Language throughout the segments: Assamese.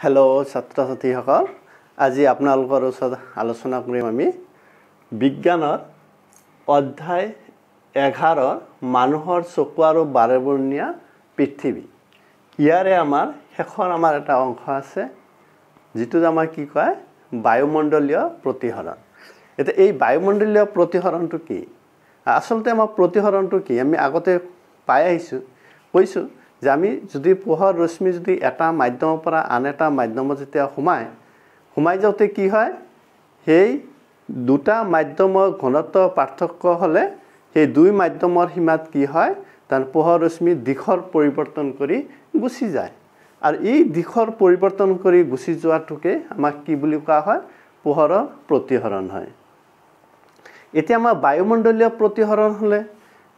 हेलो छात्र छात्रीসকল আজি আপোনালোকৰ ওচৰত আলোচনা কৰিম আমি বিজ্ঞানৰ অধ্যায় 11 মানুহৰ চকু আৰু বাৰেবৰণীয়া পৃথিৱী ইয়াৰে আমাৰ শেষৰ আমাৰ এটা অংশ আছে যেটো আমাৰ কি কয় বায়ুমণ্ডলীয় প্ৰতিহৰণ এটা এই বায়ুমণ্ডলীয় প্ৰতিহৰণটো কি আসলতে আমাৰ প্ৰতিহৰণটো কি আমি আগতে পাই আহিছো কৈছো যে আমি যদি পোহৰ ৰশ্মি যদি এটা মাধ্যমৰ পৰা আন এটা মাধ্যমত যেতিয়া সোমাই যাওঁতে কি হয় সেই দুটা মাধ্যমৰ ঘনত্ব পাৰ্থক্য হলে সেই দুই মাধ্যমৰ সীমাত কি হয় তাৰ পোহৰ ৰশ্মি দিশৰ পৰিৱৰ্তন কৰি গুচি যায় আৰু এই দিশৰ পৰিৱৰ্তন কৰি গুচি যোৱাটোকে আমাক কি বুলি কোৱা হয় পোহৰৰ প্ৰতিহৰণ হয় এতিয়া আমাৰ বায়ুমণ্ডলীয় প্ৰতিহৰণ হলে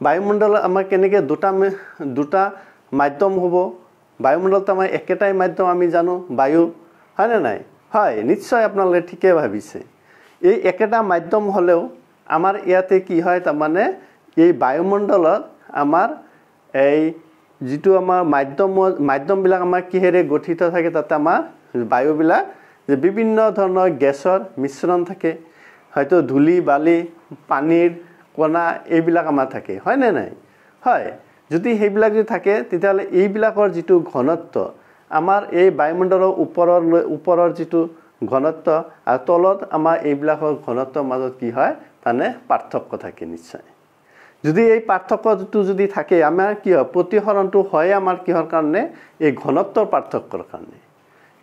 বায়ুমণ্ডল আমাৰ কেনেকৈ দুটা মাধ্যম হ'ব বায়ুমণ্ডলত আমাৰ একেটাই মাধ্যম আমি জানো বায়ু হয় না নাই হয় নিশ্চয় আপোনালোকে ঠিকে ভাবিছে এই একেটা মাধ্যম হলেও আমাৰ ইয়াতে কি হয় তাৰ মানে এই বায়ুমণ্ডলত আমাৰ এই যেটো আমাৰ মাধ্যম বিলাক আমাৰ কিহেৰে গঠিত থাকে তাতে আমাৰ বায়ু বিলাক যে বিভিন্ন ধৰণৰ গেছৰ মিশ্ৰণ থাকে হয়তো ধূলি বালি পানীৰ কণা এইবিলাক আমাৰ থাকে হয় না নাই হয় যদি হেবিলাক যদি থাকে তেতিয়ালে এইবিলাকৰ যেটো ঘনত্ব আমাৰ এই বায়ুমণ্ডলৰ ওপৰৰ যেটো ঘনত্ব আৰু তলত আমাৰ এইবিলাকৰ ঘনত্বৰ মাজত কি হয় মানে পাৰ্থক্য থাকে নিশ্চয় যদি এই পাৰ্থক্যটো যদি থাকে আমাৰ কি হয় প্ৰতিহৰণটো হয় আমাৰ কিহৰ কাৰণে এই ঘনত্বৰ পাৰ্থক্যৰ কাৰণে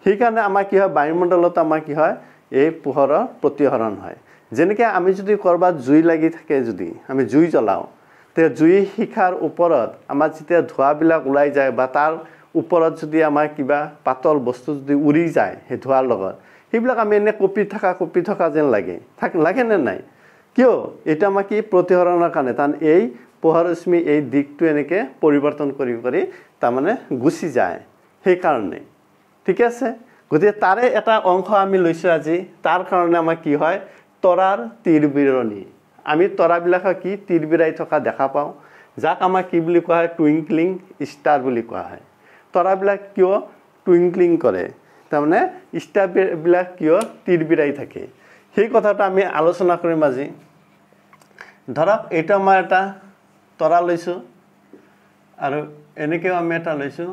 সেই কাৰণে আমাৰ কি হয় বায়ুমণ্ডলত আমাৰ কি হয় এই পোহৰৰ প্ৰতিহৰণ হয় যেনেকৈ আমি যদি কৰবাত জুই লাগি থাকে যদি আমি জুই জ্বলাও তে জুই শিখাৰ ওপৰত আমাৰ যেতিয়া ধোঁৱাবিলাক ওলাই যায় বা তাৰ ওপৰত যদি আমাৰ কিবা পাতল বস্তু যদি উৰি যায় সেই ধোঁৱাৰ লগত সেইবিলাক আমি এনে কপি থকা যেন লাগে নে নাই কিয় এটা আমাৰ কি প্ৰতিহৰণৰ কাৰণে তান এই পোহৰ ৰশ্মি এই দিকটো এনেকে পৰিৱৰ্তন কৰি তাৰ মানে গুচি যায় সেই কাৰণে ঠিক আছে গতিকে তাৰে এটা অংশ আমি লৈছো আজি তাৰ কাৰণে আমাৰ কি হয় তৰাৰ তীৰবিৰণী আমি তৰাবিলাক কি তীৰবিৰাই থকা দেখা পাওঁ যাক আমাৰ কি বুলি কোৱা হয় টুইংকলিং ষ্টাৰ বুলি কোৱা হয় তৰাবিলাক কিয় টুইংকলিং কৰে তাৰ মানে ষ্টাৰবিলাক কিয় তীৰবিৰাই থাকে সেই কথাটো আমি আলোচনা কৰিম আজি ধৰক এটা আমাৰ এটা তৰা লৈছো আৰু এনেকৈ আমি এটা লৈছো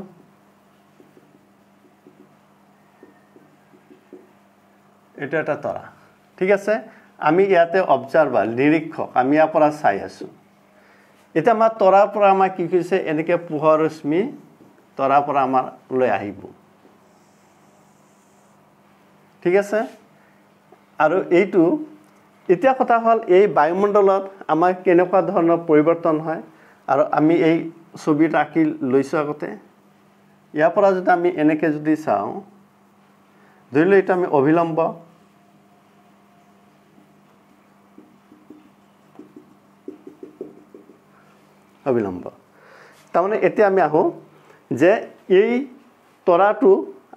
এটা এটা তৰা ঠিক আছে আমি ইয়াতে অবজাৰ্ভাৰ নিৰীক্ষক আমি ইয়াৰ পৰা চাই আছো এটা আমাৰ তৰাৰ পৰা আমাৰ কি কৈছে এনেকে পোহৰ ৰশ্মি তৰাৰ পৰা আমাৰ লৈ আহিব ঠিক আছে আৰু এইটো এতিয়া কথা হ'ল এই বায়ুমণ্ডলত আমাৰ কেনেকুৱা ধৰণৰ পৰিৱৰ্তন হয় আৰু আমি এই ছবিটা আঁকি লৈছো আগতে ইয়াৰ পৰা যদি আমি এনেকে যদি চাওঁ ধৰি লওঁ এটা আমি অভিলম্ব তাৰমানে এতিয়া আমি আহো যে এই তৰাটো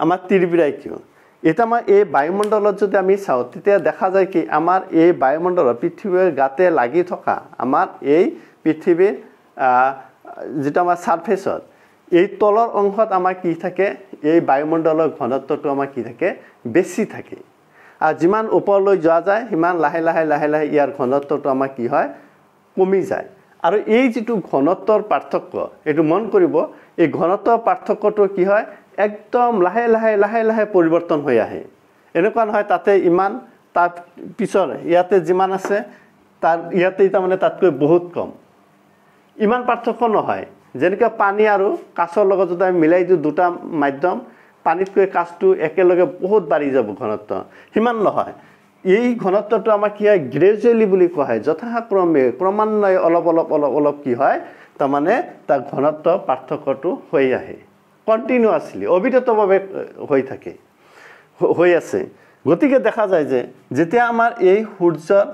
আমাৰ তীৰবিৰাই কিয় এটা আমাৰ এই বায়ুমণ্ডলত যদি আমি চাওঁ তেতিয়া দেখা যায় কি আমাৰ এই বায়ুমণ্ডলত পৃথিৱীৰ গাতে লাগি থকা আমাৰ এই পৃথিৱীৰ যেটা আমাৰ সাৰফেসত এই তলৰ অংশত আমাৰ কি থাকে এই বায়ুমণ্ডলৰ ঘনত্বটো আমাৰ কি থাকে বেছি থাকে আৰু যিমান ওপৰলৈ যোৱা যায় সিমান লাহে লাহে ইয়াৰ ঘনত্বটো আমাৰ কি হয় কমি যায় আৰু এই যেটো ঘনত্বৰ পাৰ্থক্য এটো মন কৰিব এই ঘনত্বৰ পাৰ্থক্যটো কি হয় একদম লাহে লাহে পৰিৱৰ্তন হৈ আহে এনেকুৱা নহয় তাতে ইমান তাত পিছৰ ইয়াতে যিমান আছে তাৰ ইয়াতে তাৰ মানে তাতকৈ বহুত কম ইমান পাৰ্থক্য নহয় যেনেকৈ পানী আৰু কাঁচৰ লগত যদি আমি মিলাই দিওঁ দুটা মাধ্যম পানীতকৈ কাঁচটো একেলগে বহুত বাঢ়ি যাব ঘনত্ব সিমান নহয় এই ঘনত্বটো আমাৰ কি হয় গ্ৰেজুৱেলি বুলি কোৱা হয় যথাক্ৰমে ক্ৰমান্বয়ে অলপ কি হয় তাৰ মানে তাৰ ঘনত্ব পাৰ্থক্যটো হৈ আহে কন্টিনিউয়াসলি অবিৰতভাৱে হৈ আছে গতিকে দেখা যায় যে যেতিয়া আমাৰ এই সূৰ্যৰ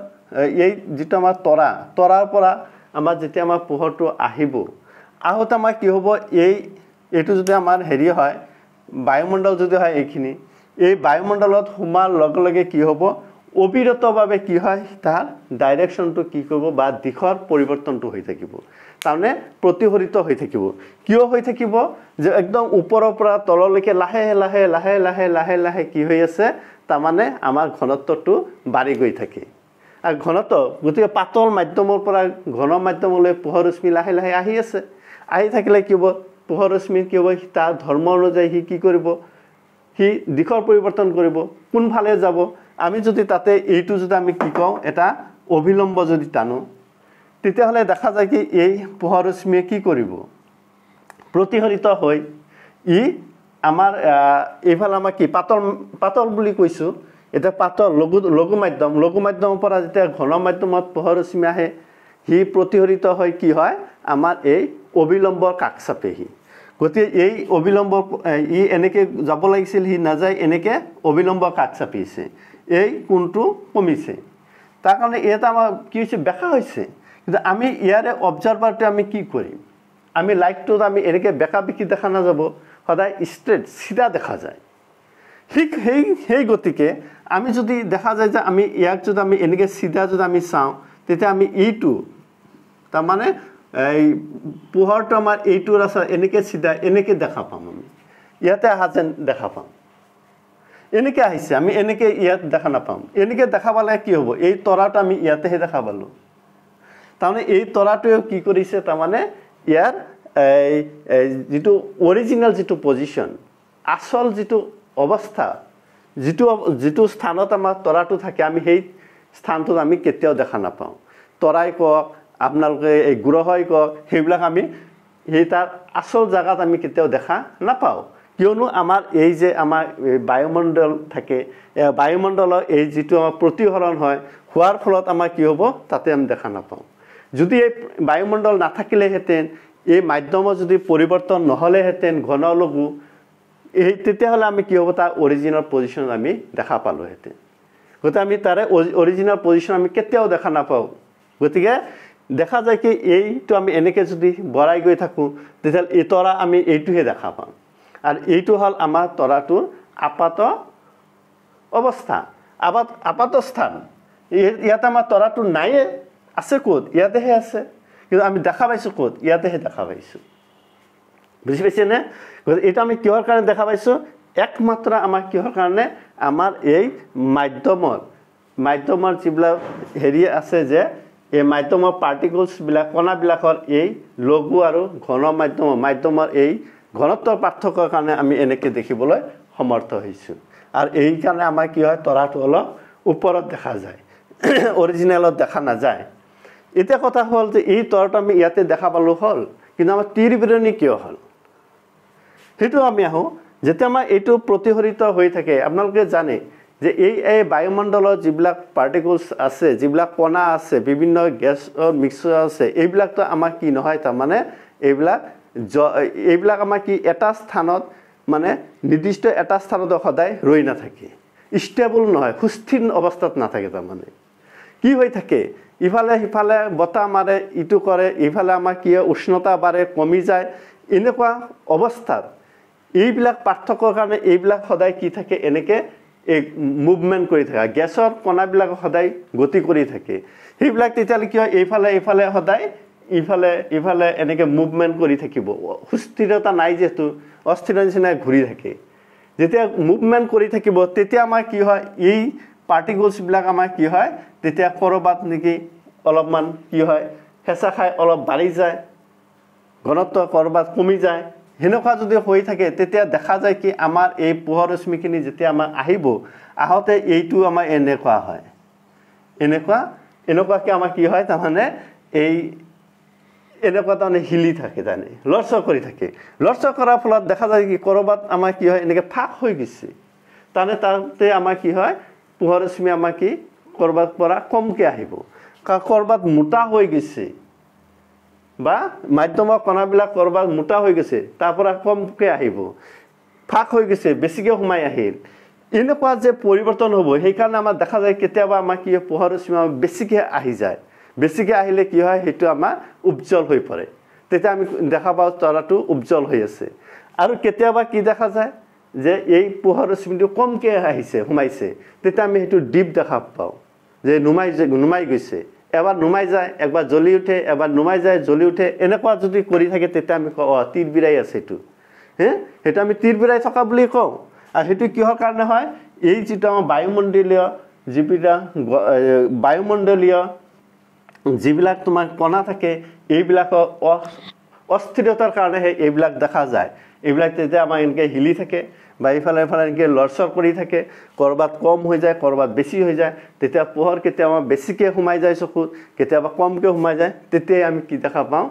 এই যেটো আমাৰ তৰাৰ পৰা আমাৰ যেতিয়া আমাৰ পোহৰটো আহিব আহোতে আমাৰ কি হ'ব এইটো যদি আমাৰ হেৰি হয় বায়ুমণ্ডল যদি হয় এইখিনি এই বায়ুমণ্ডলত সোমাৰ লগে কি হ'ব অবিৰতভাৱে কি হয় তাৰ ডাইৰেকশনটো কি কৰিব বা দিশৰ পৰিৱৰ্তনটো হৈ থাকিব তাৰমানে প্ৰতিফলিত হৈ থাকিব কিয় হৈ থাকিব যে একদম ওপৰৰ পৰা তললৈকে লাহে লাহে লাহে লাহে লাহে লাহে কি হৈ আছে তাৰমানে আমাৰ ঘনত্বটো বাঢ়ি গৈ থাকে আৰু ঘনত্ব গতিকে পাতল মাধ্যমৰ পৰা ঘন মাধ্যমলৈ পোহৰ ৰশ্মি লাহে লাহে আহি আছে আহি থাকিলে কি হ'ব পোহৰ ৰশ্মি কি হ'ব তাৰ ধৰ্ম অনুযায়ী সি কি কৰিব সি দিশৰ পৰিৱৰ্তন কৰিব কোনফালে যাব আমি যদি তাতে এইটো যদি আমি কি কওঁ এটা অবিলম্ব যদি টানো তেতিয়াহ'লে দেখা যায় কি এই পোহৰ ৰশ্মিয়ে কি কৰিব প্ৰতিফলিত হৈ ই আমাৰ এইফালে আমাৰ কি পাতল পাতল বুলি কৈছোঁ এটা পাতল লঘু মাধ্যমৰ পৰা যেতিয়া ঘন মাধ্যমত পোহৰ ৰশ্মি আহে সি প্ৰতিফলিত হৈ কি হয় আমাৰ এই অবিলম্বৰ কাষ চাপেহি গতিকে এই অবিলম্ব ই এনেকৈ যাব লাগিছিল সি নাযায় এনেকৈ অবিলম্বৰ কাষ চাপিছে এই কোণটো কমিছে তাৰ কাৰণে এটা আমাৰ কি হৈছে বেকা হৈছে কিন্তু আমি ইয়াৰে অবজাৰ্ভাৰটো আমি কি কৰিম আমি লাইটটোত আমি এনেকৈ বেকা বেকি দেখা নাযাব সদায় ষ্ট্ৰেট চিধা দেখা যায় ঠিক সেই গতিকে আমি যদি দেখা যায় যে আমি ইয়াক যদি আমি এনেকৈ চিধা যদি আমি চাওঁ তেতিয়া আমি এইটো তাৰমানে এই পোহৰটো আমাৰ এইটো ৰাস্তা এনেকৈ চিধা এনেকৈ দেখা পাম আমি ইয়াতে অহা যেন দেখা পাম এনেকৈ আহিছে আমি এনেকৈ ইয়াত দেখা নাপাম এনেকৈ দেখা পালে কি হ'ব এই তৰাটো আমি ইয়াতেহে দেখা পালোঁ তাৰমানে এই তৰাটোৱে কি কৰিছে তাৰমানে ইয়াৰ যিটো অৰিজিনেল যিটো পজিশ্যন আসল যিটো অৱস্থা যিটো স্থানত আমাৰ তৰাটো থাকে আমি সেই স্থানটোত আমি কেতিয়াও দেখা নাপাওঁ তৰাই কওক আপোনালোকে এই গ্ৰহই কওক সেইবিলাক আমি সেই তাৰ আসল জায়গাত আমি কেতিয়াও দেখা নাপাওঁ কিয়নো আমাৰ এই যে আমাৰ বায়ুমণ্ডল থাকে বায়ুমণ্ডলৰ এই যিটো আমাৰ প্ৰতিফলন হয় হোৱাৰ ফলত আমাৰ কি হ'ব তাতে আমি দেখা নাপাওঁ যদি এই বায়ুমণ্ডল নাথাকিলেহেঁতেন এই মাধ্যমৰ যদি পৰিৱৰ্তন নহ'লেহেঁতেন ঘন লঘু এই তেতিয়াহ'লে আমি কি হ'ব তাৰ অৰিজিনেল পজিশ্যন আমি দেখা পালোহেঁতেন গতিকে আমি তাৰে অৰিজিনেল পজিশ্যন আমি কেতিয়াও দেখা নাপাওঁ গতিকে দেখা যায় কি এইটো আমি এনেকৈ যদি বঢ়াই গৈ থাকোঁ তেতিয়াহ'লে এই তৰা আমি এইটোহে দেখা পাম আৰু এইটো হ'ল আমাৰ তৰাটোৰ আপাত অৱস্থা আপাত স্থান ইয়াতে আমাৰ তৰাটো নাইয়ে আছে ক'ত ইয়াতেহে আছে কিন্তু আমি দেখা পাইছোঁ ক'ত ইয়াতেহে দেখা পাইছোঁ বুজি পাইছেনে গতিকে এইটো আমি কিহৰ কাৰণে দেখা পাইছোঁ একমাত্ৰ আমাৰ কিহৰ কাৰণে আমাৰ এই মাধ্যমৰ যিবিলাক হেৰি আছে যে এই মাধ্যমৰ পাৰ্টিকলছবিলাক কণাবিলাকৰ এই লঘু আৰু ঘন মাধ্যমৰ এই ঘনত্বৰ পাৰ্থক্যৰ কাৰণে আমি এনেকৈ দেখিবলৈ সমৰ্থ হৈছোঁ আৰু এই কাৰণে আমাৰ কি হয় তৰাটো অলপ ওপৰত দেখা যায় অৰিজিনেলত দেখা নাযায় এতিয়া কথা হ'ল যে এই তৰাটো আমি ইয়াতে দেখা পালোঁ হ'ল কিন্তু আমাৰ তীৰ বিৰণী কিয় হ'ল সেইটো আমি আহোঁ যেতিয়া আমাৰ এইটো প্ৰতিফলিত হৈ থাকে আপোনালোকে জানে যে এই বায়ুমণ্ডলৰ যিবিলাক পাৰ্টিকলছ আছে যিবিলাক কণা আছে বিভিন্ন গেছৰ মিক্সচাৰ আছে এইবিলাকতো আমাৰ কি নহয় তাৰমানে এইবিলাক আমাৰ কি এটা স্থানত মানে নিৰ্দিষ্ট এটা স্থানত সদায় ৰৈ নাথাকে ষ্টেবল নহয় সুস্থিৰ অৱস্থাত নাথাকে তাৰমানে কি হৈ থাকে ইফালে সিফালে বতাহ মাৰে ইটো কৰে ইফালে আমাৰ কি উষ্ণতা বাঢ়ে কমি যায় এনেকুৱা অৱস্থাত এইবিলাক পাৰ্থক্যৰ কাৰণে এইবিলাক সদায় কি থাকে এনেকৈ এই মুভমেণ্ট কৰি থাকে গেছৰ কণাবিলাক সদায় গতি কৰি থাকে সেইবিলাক তেতিয়াহ'লে কি হয় এইফালে সদায় ইফালে এনেকৈ মুভমেণ্ট কৰি থাকিব সুস্থিৰতা নাই যিহেতু অস্থিৰ নিচিনাই ঘূৰি থাকে যেতিয়া মুভমেণ্ট কৰি থাকিব তেতিয়া আমাৰ কি হয় এই পাৰ্টিকলছবিলাক আমাৰ কি হয় তেতিয়া ক'ৰবাত নেকি অলপমান কি হয় হেঁচা খাই অলপ বাঢ়ি যায় ঘনত্ব ক'ৰবাত কমি যায় সেনেকুৱা যদি হৈ থাকে তেতিয়া দেখা যায় কি আমাৰ এই পোহৰ ৰশ্মিখিনি যেতিয়া আমাৰ আহিব আহোঁতে এইটো আমাৰ এনেকুৱা হয় এনেকুৱাকৈ আমাৰ কি হয় তাৰমানে এই এনেকুৱা তাৰমানে হিলি থাকে তাৰমানে লৰচৰ কৰি থাকে লৰচৰ কৰাৰ ফলত দেখা যায় কি ক'ৰবাত আমাৰ কি হয় এনেকৈ ফাঁক হৈ গৈছে তাৰমানে তাতে আমাৰ কি হয় পোহৰ ৰশ্মি আমাৰ কি ক'ৰবাত পৰা কমকৈ আহিব ক'ৰবাত মোটা হৈ গৈছে বা মাধ্যমৰ কণাবিলাক ক'ৰবাত মোটা হৈ গৈছে তাৰ পৰা কমকৈ আহিব ফাঁক হৈ গৈছে বেছিকৈ সোমাই আহিল এনেকুৱা যে পৰিৱৰ্তন হ'ব সেইকাৰণে আমাৰ দেখা যায় কেতিয়াবা আমাৰ কি পোহৰ ৰশ্মি বেছিকৈ আহি যায় বেছিকৈ আহিলে কি হয় সেইটো আমাৰ উজ্জ্বল হৈ পৰে তেতিয়া আমি দেখা পাওঁ তৰাটো উজ্জ্বল হৈ আছে আৰু কেতিয়াবা কি দেখা যায় যে এই পোহৰ ৰশ্মিটো কমকৈ আহিছে সোমাইছে তেতিয়া আমি সেইটো ডিপ দেখা পাওঁ যে নুমাই গৈছে এবাৰ নুমাই যায় একবাৰ জ্বলি উঠে এবাৰ নুমাই যায় জ্বলি উঠে এনেকুৱা যদি কৰি থাকে তেতিয়া আমি কওঁ তীৰ বিৰাই আছে এইটো সেইটো আমি তীৰ বিৰাই থকা বুলি কওঁ আৰু সেইটো কিহৰ কাৰণে হয় এই যিটো আমাৰ বায়ুমণ্ডলীয় যিবিলাক তোমাৰ কণা থাকে এইবিলাকৰ অস্থিৰতাৰ কাৰণেহে এইবিলাক দেখা যায় এইবিলাক তেতিয়া আমাৰ এনেকৈ হিলি থাকে বা ইফালে ইফালে এনেকৈ লৰচৰ কৰি থাকে কৰবাত কম হৈ যায় কৰবাত বেছি হৈ যায় তেতিয়া পোহৰ কেতিয়াবা বেছিকৈ সোমাই যায় চকুত কেতিয়াবা কমকৈ সোমাই যায় তেতিয়াই আমি কি দেখা পাওঁ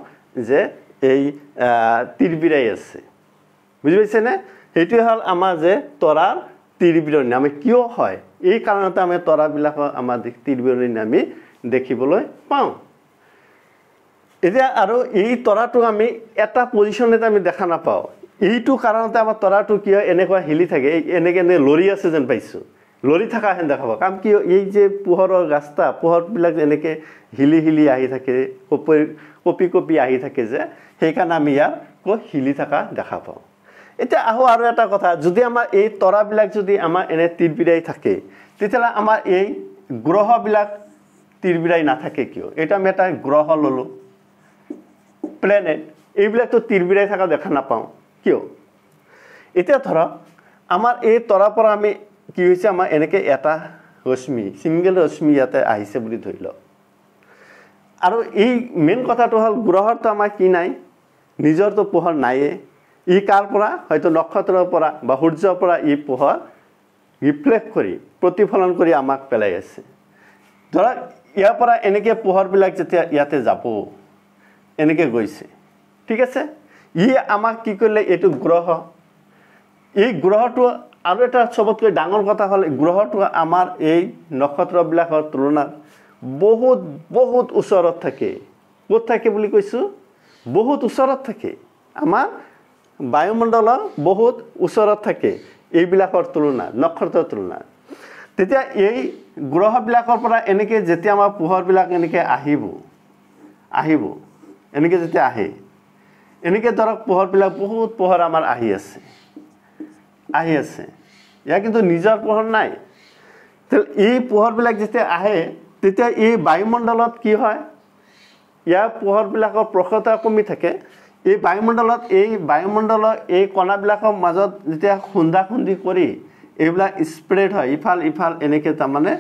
যে এই তীৰবিৰাই আছে বুজি পাইছেনে সেইটোৱে হ'ল আমাৰ যে তৰাৰ তীৰবিৰণি আমি কিয় হয় এই কাৰণতে আমি তৰাবিলাকৰ আমাৰ তীৰবিৰণি আমি দেখিবলৈ পাওঁ এতিয়া আৰু এই তৰাটো আমি এটা পজিশনত আমি দেখা নাপাওঁ এইটো কাৰণতে আমাৰ তৰাটো কি হয় এনেকুৱা হিলি থাকে এনেকৈ লৰি আছে যেন পাইছোঁ লৰি থকা হেন দেখা পাওঁ কাৰণ কি এই যে পোহৰৰ ৰাস্তা পোহৰবিলাক এনেকৈ হিলি হিলি আহি থাকে কপি কপি আহি থাকে যে সেইকাৰণে আমি ইয়াক হিলি থকা দেখা পাওঁ এতিয়া আহো আৰু এটা কথা যদি আমাৰ এই তৰাবিলাক যদি আমাৰ এনে তীৰবিৰাই থাকে তেতিয়াহ'লে আমাৰ এই গ্ৰহবিলাক তীৰবিৰাই নাথাকে কিয় এটা আমি এটা গ্ৰহ ললো প্লেনেট এইবিলাকতো তীৰবিৰাই থকা দেখা নাপাওঁ কিয় এতিয়া ধৰক আমাৰ এই তৰাৰ পৰা আমি কি হৈছে আমাৰ এনেকৈ এটা ৰশ্মি সিঙ্গেল ৰশ্মি ইয়াতে আহিছে বুলি ধৰি লওক আৰু এই মেইন কথাটো হ'ল গ্ৰহৰটো আমাৰ কি নাই নিজৰটো পোহৰ নাইয়ে ই কাৰ পৰা হয়তো নক্ষত্ৰৰ পৰা বা সূৰ্যৰ পৰা ই পোহৰ ৰিফ্লেক্ট কৰি প্ৰতিফলন কৰি আমাক পেলাই আছে ধৰক ইয়াৰ পৰা এনেকৈ পোহৰবিলাক যেতিয়া ইয়াতে যাব এনেকৈ গৈছে ঠিক আছে ই আমাক কি কৰিলে এইটো গ্ৰহ এই গ্ৰহটো আৰু এটা সবতকৈ ডাঙৰ কথা হ'ল গ্ৰহটো আমাৰ এই নক্ষত্ৰবিলাকৰ তুলনাত বহুত বহুত ওচৰত থাকে ক'ত থাকে বুলি কৈছোঁ বহুত ওচৰত থাকে আমাৰ বায়ুমণ্ডলৰ বহুত ওচৰত থাকে এইবিলাকৰ তুলনাত নক্ষত্ৰৰ তুলনাত তেতিয়া এই গ্ৰহবিলাকৰ পৰা এনেকৈ যেতিয়া আমাৰ পোহৰবিলাক এনেকৈ আহিব এনেকৈ যেতিয়া আহে এনেকৈ ধৰক পোহৰবিলাক বহুত পোহৰ আমাৰ আহি আছে ইয়াৰ কিন্তু নিজৰ পোহৰ নাই এই পোহৰবিলাক যেতিয়া আহে তেতিয়া এই বায়ুমণ্ডলত কি হয় ইয়াৰ পোহৰবিলাকৰ প্ৰখৰতা কমি থাকে এই বায়ুমণ্ডলৰ এই কণাবিলাকৰ মাজত যেতিয়া খুন্দা খুন্দি কৰি এইবিলাক স্প্ৰেড হয় ইফাল এনেকৈ তাৰমানে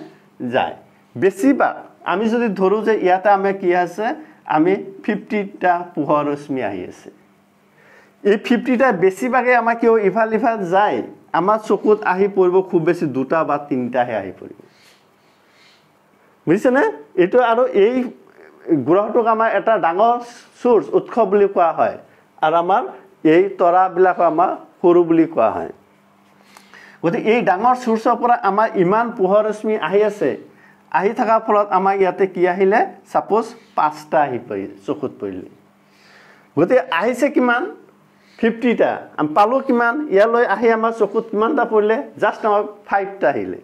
যায় বেছিভাগ আমি যদি ধৰোঁ যে ইয়াতে আমি কি আছে আমি 50টা পোহৰ ৰশ্মি আহি আছে এই 50টা বেছিভাগে আমাৰ কিয় ইফাল যায় আমাৰ চকুত আহি পৰিব খুব বেছি 2টা বা 3টাহে আহি পৰিব বুজিছেনে এইটো আৰু এই গ্ৰহটোক আমাৰ এটা ডাঙৰ সোৰ্স উৎস বুলি কোৱা হয় আৰু আমাৰ এই তৰাবিলাক আমাৰ সৰু বুলি কোৱা হয় গতি এই ডাঙৰ সোৰ্সৰ পৰা আমাৰ ইমান পোহৰ ৰশ্মি আহি আছে আহি থকা ফলত আমাৰ ইয়াতে কি আহিলে সাপোজ 5টা আহি পৰিল চকুত পৰিলে গতি আহিছে কিমান 50টা আমি পালো কিমান ইয়ালৈ আহি আমাৰ চকুত কিমানটা পৰিলে জাস্ট আমাৰ 5টা আহিলে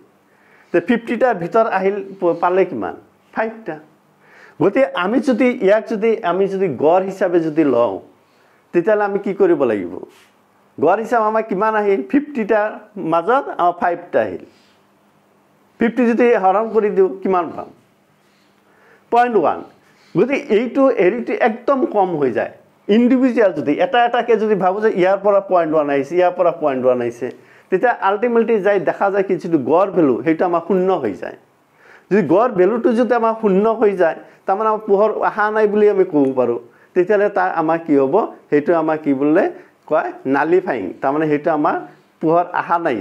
তে 50টাৰ ভিতৰ আহিল পালে কিমান 5টা গতি আমি যদি গড় হিচাপে যদি লওঁ তেতিয়াহ'লে আমি কি কৰিব লাগিব গড় হিচাপে আমাৰ কিমান আহিল 50টাৰ মাজত আমাৰ 5টা আহিল 50 যদি হৰণ কৰি দিওঁ কিমান পাম 0.1 গতি এইটো এৰিটি একদম কম হৈ যায় ইন্ডিভিজুয়াল যদি এটাকে যদি ভাবো যে ইয়াৰ পৰা 0.1 আহিছে ইয়াৰ পৰা 0.1 আহিছে তেতিয়া আলটিমেটলি যাই দেখা যায় কি যদি গড় ভ্যালু হেইটো আমাৰ শূন্য হৈ যায় যদি গড় ভ্যালুটো যদি আমাৰ শূন্য হৈ যায় তাৰমানে আমাৰ পোহৰ আহা নাই বুলি আমি ক'ব পাৰো তেতিয়ালে তা আমাৰ কি হ'ব হেইটো আমাৰ কি বুলে কয় নালিফাইং তাৰমানে হেইটো আমাৰ পোহৰ আহা নাই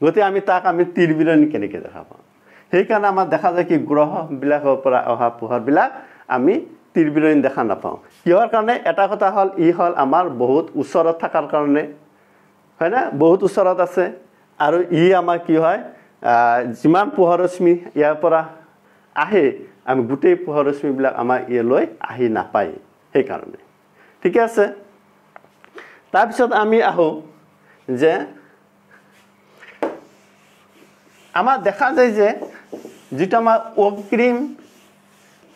গতি আমি তাক আমি তীৰবিৰণি কেনেকৈ দেখা পাওঁ সেই কাৰণে আমাৰ দেখা যায় কি গ্ৰহ বিলাকৰ পৰা অহা পোহৰ বিলাক আমি তীৰবিৰণি দেখা নাপাওঁ কিহৰ কাৰণে এটা কথা হ'ল ই হ'ল আমাৰ বহুত ওচৰত থাকাৰ কাৰণে হয় না বহুত ওচৰত আছে আৰু ই আমাৰ কি হয় যিমান পোহৰ ৰশ্মি ইয়াৰ পৰা আহে আমি গোটেই পোহৰ ৰশ্মি বিলাক আমাৰ ইয়ালৈ আহি নাপায় সেই কাৰণে ঠিক আছে তাৰ পিছত আমি আহো যে আমাৰ দেখা যায় যে যেটা আমাৰ অগ্ৰিম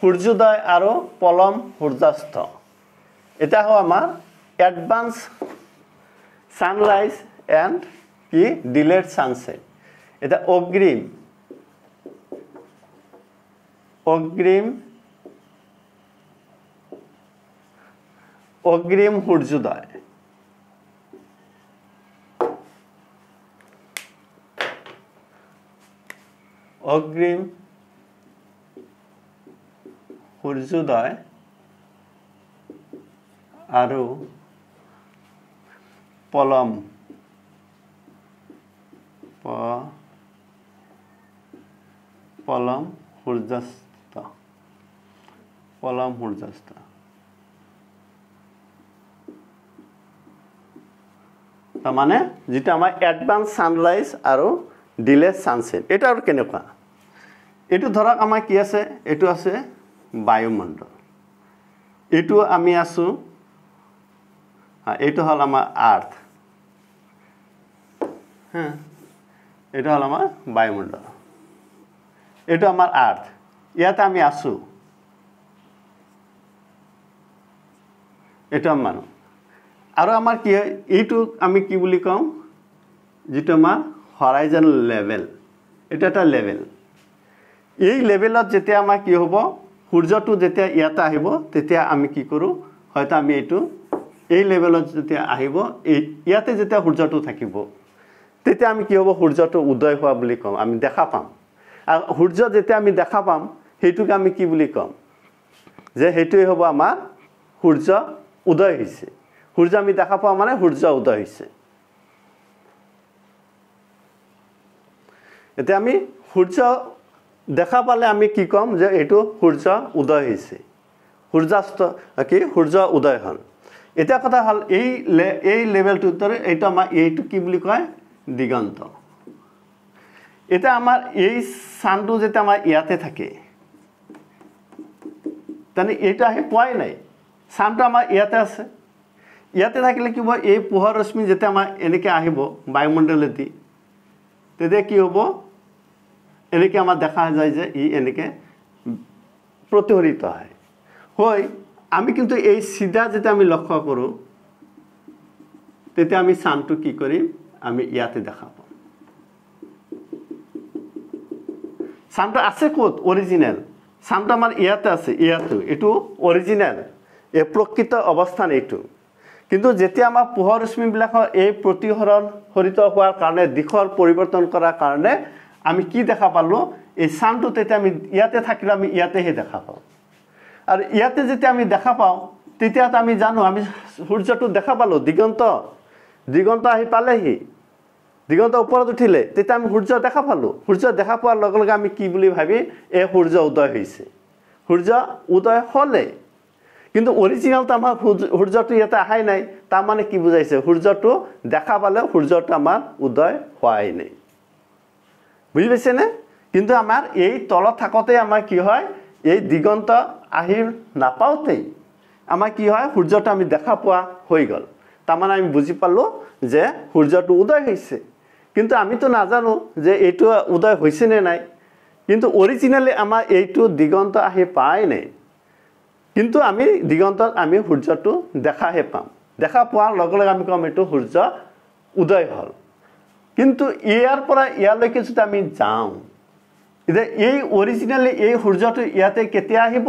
সূৰ্যোদয় আৰু পলম সূৰ্যাস্ত এটা হয় আমাৰ এডভান্স সানৰাইজ এন্ড কি ডিলেড সানসেট এটা অগ্ৰিম অগ্ৰিম সূৰ্যোদয় অগ্ৰিম সূৰ্যোদয় আৰু পলম সূৰ্যাস্ত তাৰমানে যেটা আমাৰ এডভান্স সানৰাইজ আৰু ডিলে সানসেট এটা আৰু কেনেকুৱা এটো ধৰক আমাৰ কি আছে এটো আছে বায়ুমণ্ডল এটো আমি আছো এটো হল আমাৰ আৰ্থ হ্যাঁ এটা হল আমাৰ বায়ুমণ্ডল এটা আমাৰ আৰ্থ ইয়াতে আমি আছো এটা মানুহ আৰু আমাৰ কি এইটো আমি কি বুলি কম যেটো আমাৰ হৰাইজন লেভেল এটা এটা লেভেল এই লেভেলত যেতিয়া আমাৰ কি হ'ব সূৰ্যটো যেতিয়া ইয়াতে আহিব তেতিয়া আমি কি কৰো হয়তো আমি এইটো এই লেভেলত যেতিয়া আহিব ইয়াতে যেতিয়া সূৰ্যটো থাকিব তেতিয়া আমি কি হ'ব সূৰ্যটো উদয় হোৱা বুলি কম আমি দেখা পাম আৰু সূৰ্য যেতিয়া আমি দেখা পাম হেতুক আমি কি বুলি কম যে হেতুই হ'ব আমাৰ সূৰ্য উদয় হৈছে সূৰ্য আমি দেখা পাওঁ মানে সূৰ্য উদয় হৈছে এতিয়া আমি সূৰ্য দেখা পালে আমি কি কম যে এটো সূৰ্য উদয় হৈছে সূৰ্যাস্ত কি সূৰ্য উদয় হল এটা কথা হল এই লেভেলটো ধৰে এটা আমাৰ এইটো কি বুলি কয় দিগন্ত এটা আমাৰ এই সানটো যেটা আমাৰ ইয়াতে থাকে তানে এটা হে পোৱাই নাই সানটো আমাৰ ইয়াতে আছে ইয়াতে থাকিলে কি হ'ব এই পোহৰ ৰশ্মি যেটা আমাৰ এনেকে আহিব বায়ুমণ্ডলেদি তেতিয়া কি হ'ব এনেকে আমাৰ দেখা যায় যে ই এনেকে প্ৰতিহৰিত হয় আমি কিন্তু এই সিধা যেটা আমি লক্ষ্য কৰো তেতিয়া আমি সানটো কি কৰিম আমি ইয়াতে দেখা পাম সানটো আছে ক'ত অৰিজিনাল সানটো আমাৰ ইয়াতে আছে ইয়াতে এটো অৰিজিনাল এই প্ৰকৃত অৱস্থান এটো কিন্তু যেতিয়া আমাৰ পোহৰ ৰশ্মি বিলাকৰ এই প্ৰতিহৰিত হোৱাৰ কাৰণে দিশৰ পৰিৱৰ্তন কৰাৰ কাৰণে আমি কি দেখা পালো এই সানটো তেতিয়া আমি ইয়াতে থাকিলে আমি ইয়াতেহে দেখা পাওঁ আৰু ইয়াতে যেতিয়া আমি দেখা পাওঁ তেতিয়া আমি জানো আমি সূৰ্যটো দেখা পালো দিগন্ত আহি পালেহি দিগন্ত ওপৰত উঠিলে তেতিয়া আমি সূৰ্য দেখা পালো সূৰ্য দেখা পোৱাৰ লগে লগে আমি কি বুলি ভাবি এই সূৰ্য উদয় হৈছে সূৰ্য উদয় হলে কিন্তু অৰিজিনাল তো আমাৰ সূৰ্যটো ইয়াতে আহাই নাই তাৰ মানে কি বুজাইছে সূৰ্যটো দেখা পালে সূৰ্যটো আমাৰ উদয় হোৱাই নাই বুজি পাইছে নে কিন্তু আমাৰ এই তলত থাকতে আমাৰ কি হয় এই দিগন্ত আহি নাপাওতে আমাৰ কি হয় সূৰ্যটো আমি দেখা পোৱা হৈ গল তাৰ মানে আমি বুজি পালো যে সূৰ্যটো উদয় হৈছে কিন্তু আমি তো নাজানো যে এইটো উদয় হৈছে নে নাই কিন্তু অৰিজিনালি আমাৰ এইটো দিগন্ত আহি পাই নাই কিন্তু আমি দিগন্তত আমি সূৰ্যটো দেখাহে পাম দেখা পোৱাৰ লগে লগে আমি কম এইটো সূৰ্য উদয় হল কিন্তু ইয়াৰ পৰা ইয়ালৈকে যদি আমি যাওঁ ইদে এই অৰিজিনালি এই সূৰ্যটো ইয়াতে কেতিয়া আহিব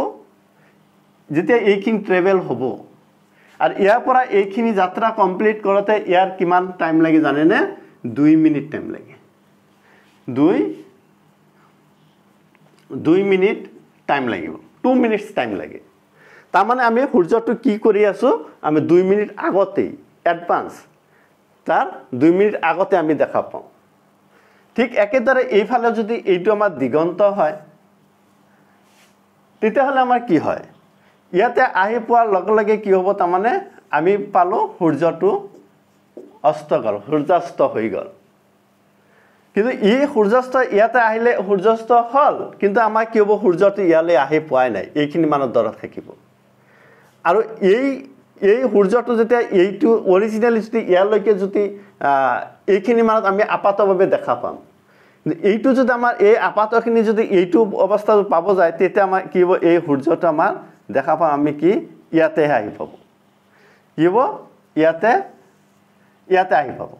যেতিয়া এইখিনি ট্ৰেভেল হ'ব আৰু ইয়াৰ পৰা এইখিনি যাত্ৰা কমপ্লিট কৰোতে ইয়াৰ কিমান টাইম লাগে জানে নে 2 মিনিট টাইম লাগে 2 মিনিট টাইম লাগিব 2 মিনিটস টাইম লাগে তাৰ মানে আমি সূৰ্যটো কি কৰি আছো আমি 2 মিনিট আগতে এডভান্স তাৰ 2 মিনিট আগতে আমি দেখা পাওঁ ঠিক একেদৰে এইফালে যদি এইটো আমাৰ দিগন্ত হয় তেতিয়া হলে আমাৰ কি হয় ইয়াতে আহি পোৱাৰ লগে লগে কি হ'ব তাৰ মানে আমি পালো সূৰ্যটো অস্ত গল সূৰ্যাস্ত হৈ গল কিন্তু এই সূৰ্যাস্ত ইয়াতে আহিলে সূৰ্যাস্ত হল কিন্তু আমাৰ কি হ'ব সূৰ্যটো ইয়ালে আহি পোৱাই নাই এইখিনি মানৰ দৰত থাকিব আৰু এই সূৰ্যটো যেতিয়া এইটো অৰিজিনালি যদি ইয়ালৈকে যদি এইখিনি মানত আমি আপাতভাৱে দেখা পাম এইটো যদি আমাৰ এই আপাতখিনি যদি এইটো অৱস্থা পাব যায় তেতিয়া আমাৰ কি হ'ব এই সূৰ্যটো আমাৰ দেখা পাম আমি কি ইয়াতে আহি পাব কি হ'ব ইয়াতে আহি পাব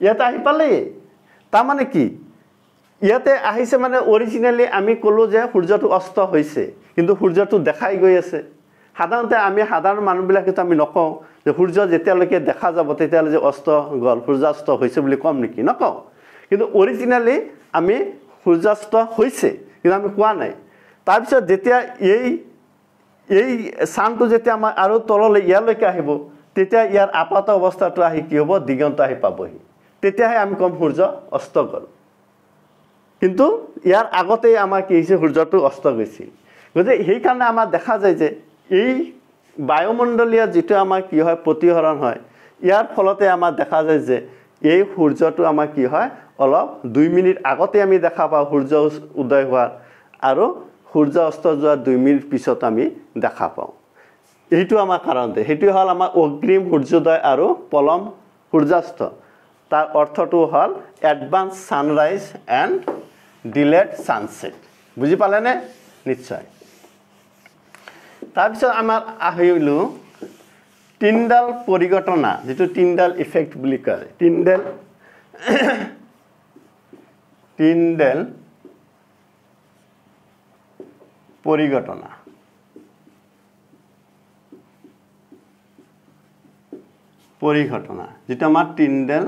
ইয়াতে আহি পালে তাৰ মানে কি ইয়াতে আহিছে মানে অৰিজিনালি আমি কলো যে সূৰ্যটো অস্ত হৈছে কিন্তু সূৰ্যটো দেখাই গৈ আছে সাধাৰণতে আমি সাধাৰণ মানুহবিলাকেতো আমি নকওঁ যে সূৰ্য যেতিয়ালৈকে দেখা যাব তেতিয়ালৈ যে অস্ত গ'ল সূৰ্যাস্ত হৈছে বুলি কম নেকি নকওঁ কিন্তু অৰিজিনেলি আমি সূৰ্যাস্ত হৈছে কিন্তু আমি কোৱা নাই তাৰপিছত যেতিয়া এই চানটো যেতিয়া আমাৰ আৰু তললৈ ইয়ালৈকে আহিব তেতিয়া ইয়াৰ আপাত অৱস্থাটো আহি কি হ'ব দিগন্ত আহি পাবহি তেতিয়াহে আমি কম সূৰ্য অস্ত গ'ল কিন্তু ইয়াৰ আগতেই আমাৰ কি হৈছে সূৰ্যটো অস্ত গৈছিল গতিকে সেইকাৰণে আমাৰ দেখা যায় যে এই বায়ুমণ্ডলীয় যিটো আমাৰ কি হয় প্ৰতিহৰণ হয় ইয়াৰ ফলতে আমাৰ দেখা যায় যে এই সূৰ্যটো আমাৰ কি হয় অলপ 2 মিনিট আগতে আমি দেখা পাওঁ সূৰ্য উদয় হোৱাৰ আৰু সূৰ্য অস্ত যোৱাৰ 2 মিনিট পিছত আমি দেখা পাওঁ এইটো আমাৰ কাৰণতে হেতু হল আমাৰ অগ্ৰিম সূৰ্যোদয় আৰু পলম সূৰ্যাস্ত তাৰ অৰ্থটো হল advance sunrise and delayed sunset বুজি পালেনে নিশ্চয় তাৰপিছত আমাৰ আহিলো টিন্ডাল পৰিঘটনা যেটো টিন্ডাল ইফেক্ট বুলি কয় টিন্ডাল পৰিঘটনা যেটা আমাৰ টিন্ডাল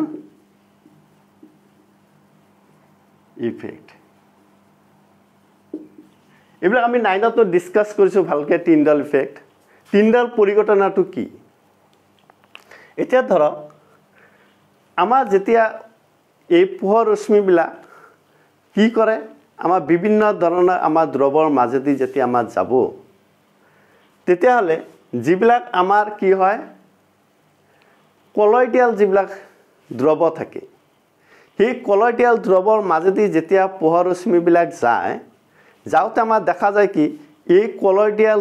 ইফেক্ট এইবিলাক আমি 9ত ডিসকাস কৰিছো ভালকে টিন্ডাল ইফেক্ট টিন্ডাল পৰিঘটনাটো কি এতিয়া ধৰক আমাৰ যেতিয়া এই পোহৰ ৰশ্মিবিলাক কি কৰে আমাৰ বিভিন্ন ধৰণৰ আমাৰ দ্ৰৱৰ মাজেদি যেতিয়া আমাৰ যাব তেতিয়া হলে যিবিলাক আমাৰ কি হয় কলয়ডিয়াল যিবিলাক দ্ৰৱ থাকে সেই কলয়ডিয়াল দ্ৰৱৰ মাজেদি যেতিয়া পোহৰ ৰশ্মিবিলাক যায় যাওতে আমাৰ দেখা যায় কি এই কলয়ডিয়াল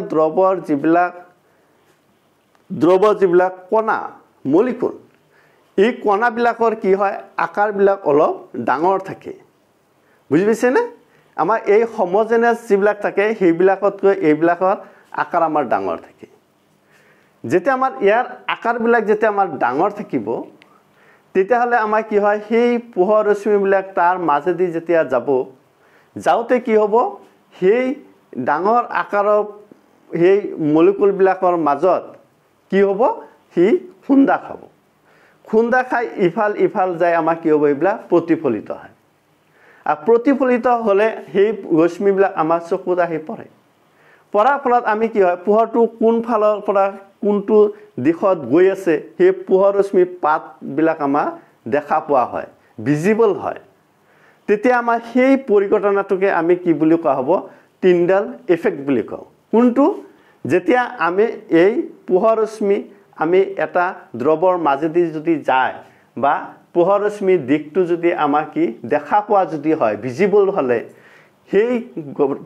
দ্ৰৱৰ যিবিলাক কণা মলিকুল এই কণাবিলাকৰ কি হয় আকাৰবিলাক অলপ ডাঙৰ থাকে বুজি পাইছে নে আমাৰ এই হোমোজেনাস যিবিলাক থাকে সেইবিলাকতকৈ এইবিলাকৰ আকাৰ আমাৰ ডাঙৰ থাকে যেতিয়া আমাৰ ইয়াৰ আকাৰবিলাক যেতিয়া আমাৰ ডাঙৰ থাকিব তেতিয়া হলে আমাৰ কি হয় সেই পোহৰ ৰশ্মিবিলাক তাৰ মাজেদি যেতিয়া যাব যাওতে কি হ'ব সেই ডাঙৰ আকাৰৰ সেই মলিকুলবিলাকৰ মাজত কি হ'ব হি খুন্দা খাব খুন্দা খাই ইফাল যায় আমাৰ কি হ'ব এইবিলাক প্ৰতিফলিত হয় আৰু প্ৰতিফলিত হলে সেই ৰশ্মিবিলাক আমাৰ চকুত আহি পৰে পৰাৰ ফলত আমি কি হয় পোহৰটো কোন ফালৰ পৰা কোনটো দিশত গৈ আছে সেই পোহৰ ৰশ্মি পাতবিলাক আমাৰ দেখা পোৱা হয় ভিজিবল হয় তেতিয়া আমাৰ সেই পৰিঘটনাটোকে আমি কি বুলি কোৱা হ'ব টিন্ডাল ইফেক্ট বুলি কওঁ কোনটো যেতিয়া আমি এই পোহৰ ৰশ্মি আমি এটা দ্ৰৱৰ মাজেদি যদি যায় বা পোহৰ ৰশ্মি দিকটো যদি আমাৰ কি দেখা পোৱা যদি হয় ভিজিবল হলে সেই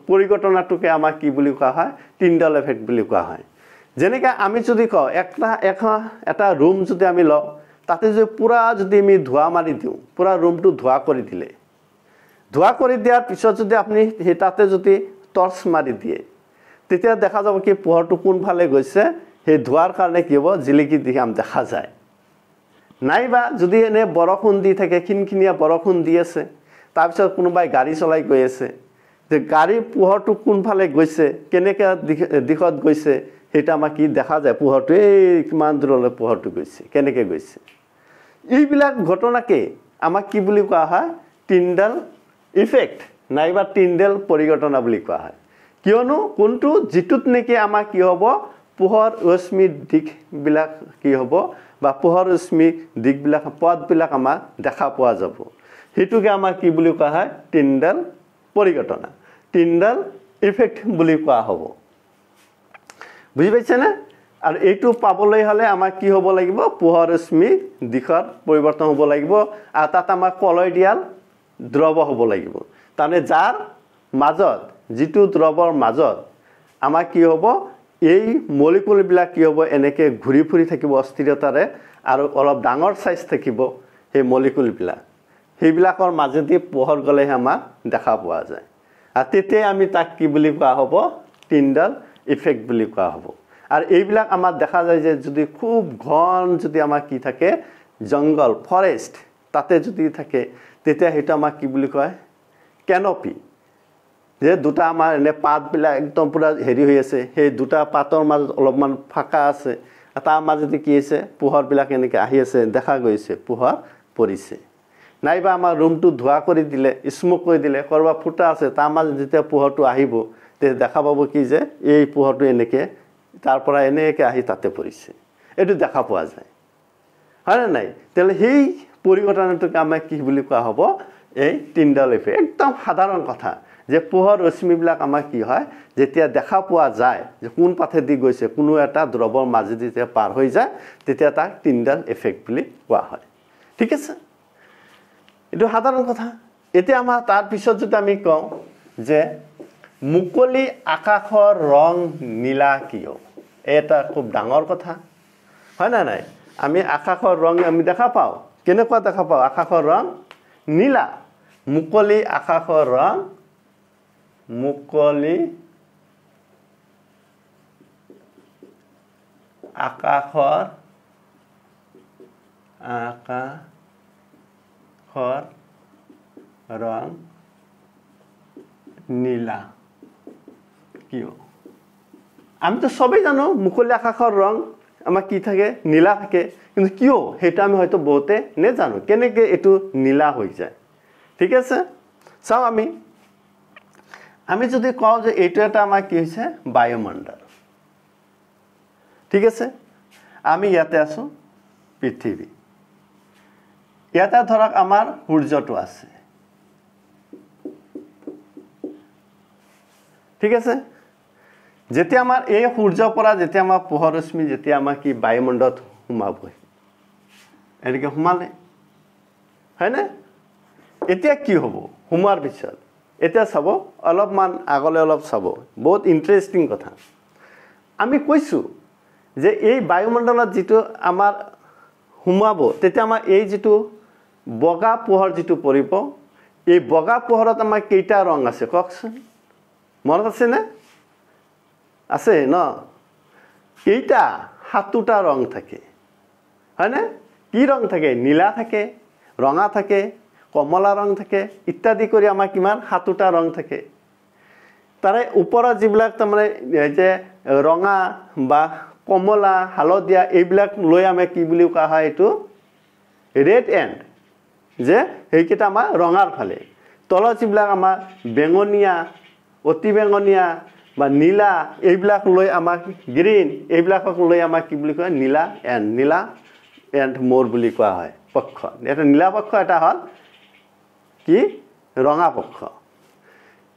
পৰিঘটনাটোকে আমাৰ কি বুলি কোৱা হয় টিন্ডাল ইফেক্ট বুলি কোৱা হয় যেনেকৈ আমি যদি কওঁ এটা ৰুম যদি আমি লওঁ তাতে যদি পুৰা যদি আমি ধোৱা মাৰি দিওঁ পুৰা ৰুমটো ধোৱা কৰি দিলে ধোৱা কৰি দিয়াৰ পিছত যদি আপুনি তাতে যদি টৰ্চ মাৰি দিয়ে তেতিয়া দেখা যাব কি পোহৰটো কোনফালে গৈছে সেই ধোৱাৰ কাৰণে কি হ'ব জিলিকি দিখাম দেখা যায় নাইবা যদি এনে বৰষুণ দি থাকে খিনখিনিয়া বৰষুণ দি আছে তাৰপিছত কোনোবাই গাড়ী চলাই গৈ আছে যে গাড়ীৰ পোহৰটো কোনফালে গৈছে কেনেকৈ দিশত গৈছে এটা আমাৰ কি দেখা যায় পোহৰটো এই কিমান দূৰলৈ পোহৰটো গৈছে কেনেকৈ গৈছে এইবিলাক ঘটনাকে আমাক কি বুলি কোৱা হয় টিন্ডাল ইফেক্ট নাইবা টিন্ডাল পৰিঘটনা বুলি কোৱা হয় কিয়নো কোনটো যিটোত নেকি আমাৰ কি হ'ব পোহৰ ৰশ্মি দিকবিলাক কি হ'ব বা পোহৰ ৰশ্মি দিকবিলাক পথবিলাক আমাৰ দেখা পোৱা যাব হেতুকে আমাৰ কি বুলি কোৱা হয় টিন্ডাল পৰিঘটনা টিন্ডাল ইফেক্ট বুলি কোৱা হ'ব বুজি পাইছে না আৰু এইটো পাবলৈ হলে আমাৰ কি হ'ব লাগিব পোহৰ ৰশ্মি দিশৰ পৰিৱৰ্তন হ'ব লাগিব আৰু তাত আমাৰ কলয়ডিয়াল দ্ৰৱ হ'ব লাগিব তানে যাৰ মাজত যিটো দ্ৰৱৰ মাজত আমাৰ কি হ'ব এই মলিকুলবিলাক কি হ'ব এনেকে ঘূৰি ফুৰি থাকিব অস্থিৰতাৰে আৰু অলপ ডাঙৰ সাইজ থাকিব সেই মলিকুলবিলাক সেইবিলাকৰ মাজেদি পোহৰ গলে আমাক দেখা পোৱা যায় আৰু তেতিয়া আমি তাক কি বুলি কোৱা হ'ব টিন্ডাল ইফেক্ট বুলি কোৱা হ'ব আৰু এইবিলাক আমাৰ দেখা যায় যে যদি খুব ঘন যদি আমাৰ কি থাকে জংগল ফৰেষ্ট তাতে যদি থাকে তেতিয়া হেতু আমাক কি বুলি কয় কেনপি যে দুটা আমাৰ এনে পাতবিলাক একদম পুৰা হেৰি হৈ আছে সেই দুটা পাতৰ মাজত অলপমান ফাঁকা আছে তাৰ মাজতে কি আছে পোহৰবিলাক এনেকৈ আহি আছে দেখা গৈছে পোহৰ পৰিছে নাইবা আমাৰ ৰুমটো ধোৱা কৰি দিলে স্মোক কৰি দিলে কৰবা ফুটা আছে তাৰ মাজত যেতিয়া পোহৰটো আহিব তে দেখা পাব কি যে এই পোহৰটো এনেকৈ তাৰ পৰা এনেকৈ আহি তাতে পৰিছে এইটো দেখা পোৱা যায় হয় না নাই তেলে সেই পৰিঘটনাটোক আমাৰ কি বুলি কোৱা হ'ব এই টিণ্ডাল ইফেক্ট একদম সাধাৰণ কথা যে পোহৰ ৰশ্মিবিলাক আমাৰ কি হয় যেতিয়া দেখা পোৱা যায় যে কোন পাথেদি গৈছে কোনো এটা দ্ৰৱৰ মাজেদি যেতিয়া পাৰ হৈ যায় তেতিয়া তাক টিণ্ডাল ইফেক্ট বুলি কোৱা হয় ঠিক আছে এইটো সাধাৰণ কথা এতিয়া আমাৰ তাৰ পিছত যদি আমি কওঁ যে মুকলি আকাশৰ ৰং নীলা কিয় এটা খুব ডাঙৰ কথা হয় না নাই আমি আকাশৰ ৰং আমি দেখা পাওঁ কেনেকুৱা দেখা পাওঁ আকাশৰ ৰং নীলা মুকলি আকাশৰ ৰং মুকলি আকাশৰ ৰং নীলা কিয় আমি তো সবেই জানো মুকলি আকাশৰ ৰং আমাৰ কি থাকে নীলা থাকে কিন্তু কিয় হেটা আমি হয়তো বহুতে নেজানো কেনেকৈ এটো নীলা হৈ যায় ঠিক আছে চাও আমি যদি কওঁ যে এইটো এটা আমাৰ কি হৈছে বায়ুমণ্ডল ঠিক আছে আমি ইয়াতে আছো পৃথিৱী ইয়াতে ধৰক আমাৰ সূৰ্যটো আছে ঠিক আছে যেতিয়া আমাৰ এই সূৰ্যৰ পৰা যেতিয়া আমাৰ পোহৰ ৰশ্মি যেতিয়া আমাৰ কি বায়ুমণ্ডলত সোমাব এনেকৈ সোমালে হয় না এতিয়া কি হ'ব সোমাৰ পিছত এতিয়া চাব অলপমান আগলৈ অলপ চাব বহুত ইন্টাৰেষ্টিং কথা আমি কৈছো যে এই বায়ুমণ্ডলত যেটো আমাৰ সোমাব তেতিয়া আমাৰ এই যেটো বগা পোহৰ যেটো পৰিব এই বগা পোহৰত আমাৰ কেইটা ৰং আছে কওকচোন মনত আছে না আছে ন কেইটা সাতটা ৰং থাকে হয় না কি ৰং থাকে নীলা থাকে ৰঙা থাকে কমলা ৰং থাকে ইত্যাদি কৰি আমাৰ কিমান সাতটা ৰং থাকে তাৰে ওপৰত যিবিলাক তাৰমানে যে ৰঙা বা কমলা হালধীয়া এইবিলাক লৈ আমি কি বুলি কোৱা হয় এটো ৰেড এন্ড যে হেইকেটা আমাৰ ৰঙাৰ ফালে তলত যিবিলাক আমাৰ বেঙনীয়া অতি বেঙনীয়া বা নীলা এইবিলাক লৈ আমাক গ্ৰীন এইবিলাকক লৈ আমাক কি বুলি কয় নীলা এন্ড মোৰ বুলি কোৱা হয় পক্ষ এটা নীলা পক্ষ এটা হল কি ৰঙা পক্ষ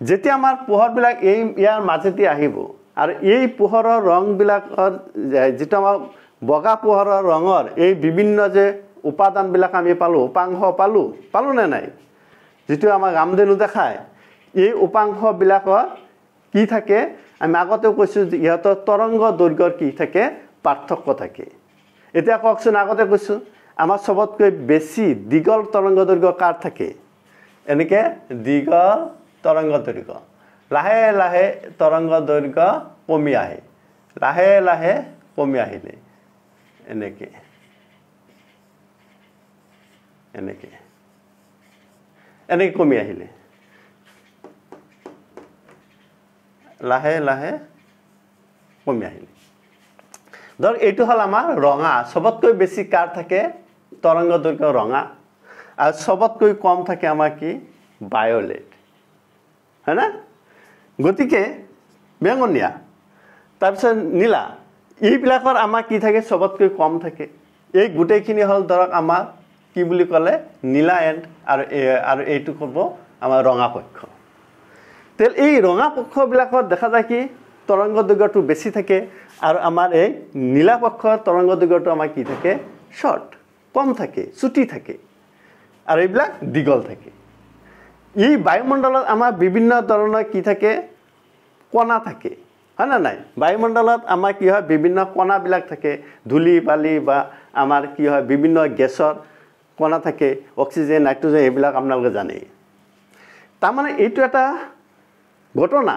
যেতিয়া আমাৰ পোহৰবিলাক এই ইয়াৰ মাজেদি আহিব আৰু এই পোহৰৰ ৰংবিলাকৰ যেটা আমাৰ বগা পোহৰৰ ৰঙৰ এই বিভিন্ন যে উপাদানবিলাক আমি পালো উপাংশ পালো নে নাই যেটো আমাৰ গামধেনু দেখায় এই উপাংশবিলাকৰ কি থাকে আমি আগতে কৈছো যে ইহতৰ তৰংগ দৈৰ্ঘ্যৰ কি থাকে পাৰ্থক্য থাকে এতিয়া কওকচোন আগতে কৈছো আমাৰ সবতকৈ বেছি দীঘল তৰংগ দৈৰ্ঘ্য কাৰ থাকে এনেকে দীঘল তৰংগ দৈৰ্ঘ্য লাহে লাহে তৰংগ দৈৰ্ঘ্য কমি আহে লাহে লাহে কমি আহিলে এনেকে কমি আহিলে লাহে লাহে কমি আহিলে ধৰ এইটো হল আমাৰ ৰঙা সবতকৈ বেছি কাৰ থাকে তৰংগ দৈৰ্ঘ্য ৰঙা আৰু সবতকৈ কম থাকে আমাৰ কি ভায়োলেট হয় না গতিকে বেঙনীয়া তাৰপিছত নীলা এইবিলাকৰ আমাৰ কি থাকে সবতকৈ কম থাকে এই গুটেইখিনি হল ধৰক আমাৰ কি বুলি কলে নীলা এন্ড আৰু এইটো ক'ব আমাৰ ৰঙা পক্ষ তেল এই ৰঙা পক্ষবিলাকত দেখা যায় কি তৰংগ দৈৰ্ঘ্যটো বেছি থাকে আৰু আমাৰ এই নীলা পক্ষৰ তৰংগ দৈৰ্ঘ্যটো আমাৰ কি থাকে শৰ্ট কম থাকে চুটি থাকে আৰু এইবিলাক দীঘল থাকে এই বায়ুমণ্ডলত আমাৰ বিভিন্ন ধৰণৰ কি থাকে কণা থাকে হয় না নাই বায়ুমণ্ডলত আমাৰ কি হয় বিভিন্ন কণাবিলাক থাকে ধূলি বালি বা আমাৰ কি হয় বিভিন্ন গেছৰ কণা থাকে অক্সিজেন নাইট্ৰজেন এইবিলাক আপোনালোকে জানে তাৰমানে এইটো এটা ঘটনা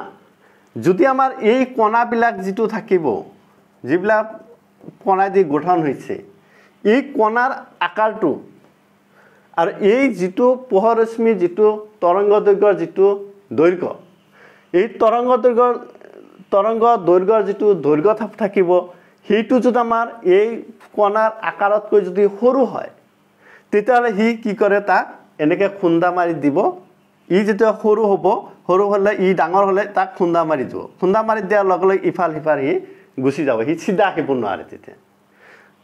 যদি আমাৰ এই কণাবিলাক যেটো থাকিব যিবিলাক কণা দি গঠন হৈছে এই কণাৰ আকাৰটো আৰু এই যেটো পোহৰ ৰশ্মি যেটো তৰংগ দৈৰ্ঘ্যৰ যেটো দৈৰ্ঘ্য এই তৰংগ দৈৰ্ঘ্যৰ যিটো দৈৰ্ঘ্য থাকিব সেইটো যদি আমাৰ এই কণাৰ আকাৰতকৈ যদি সৰু হয় তেতিয়াহ'লে সি কি কৰে তাক এনেকৈ খুন্দা মাৰি দিব ই যেতিয়া সৰু হ'ব সৰু হ'লে ই ডাঙৰ হ'লে তাক খুন্দা মাৰি দিব খুন্দা মাৰি দিয়াৰ লগে লগে ইফাল সিফাল সি গুচি যাব সি চিধা আহিব নোৱাৰে তেতিয়া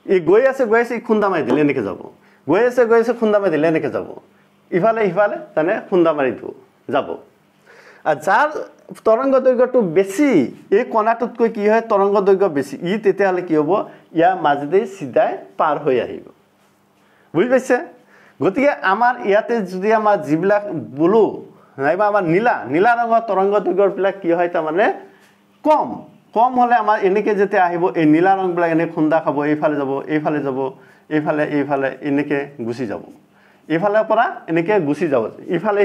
ই গৈ আছে ই খুন্দা মাৰি দিলে এনেকৈ যাব গৈ আছে খুন্দা মাৰি দিলে এনেকৈ যাব ইফালে সিফালে তেনে খুন্দা মাৰি দিব যাব আর যার তরঙ্গ দৈর্ঘ্যটো বেশি এই কণাটোতকৈ কি হয় তরঙ্গ দৈর্ঘ্য বেশি ই তেতিয়াহ'লে কি হ'ব ইয়াৰ মাজেদি সিধাই পাৰ হৈ আহিব বুজি পাইছে গতিকে আমাৰ ইয়াতে যদি আমাৰ যিবিলাক ব্লু নাইবা আমাৰ নীলা ৰঙৰ তৰংগ দৈৰ্ঘ্যবিলাক কি হয় তাৰমানে কম হ'লে আমাৰ এনেকৈ যেতিয়া আহিব এই নীলা ৰংবিলাক এনে খুন্দা খাব এইফালে যাব এইফালে এনেকৈ গুচি যাব এইফালৰ পৰা এনেকৈ গুচি যাব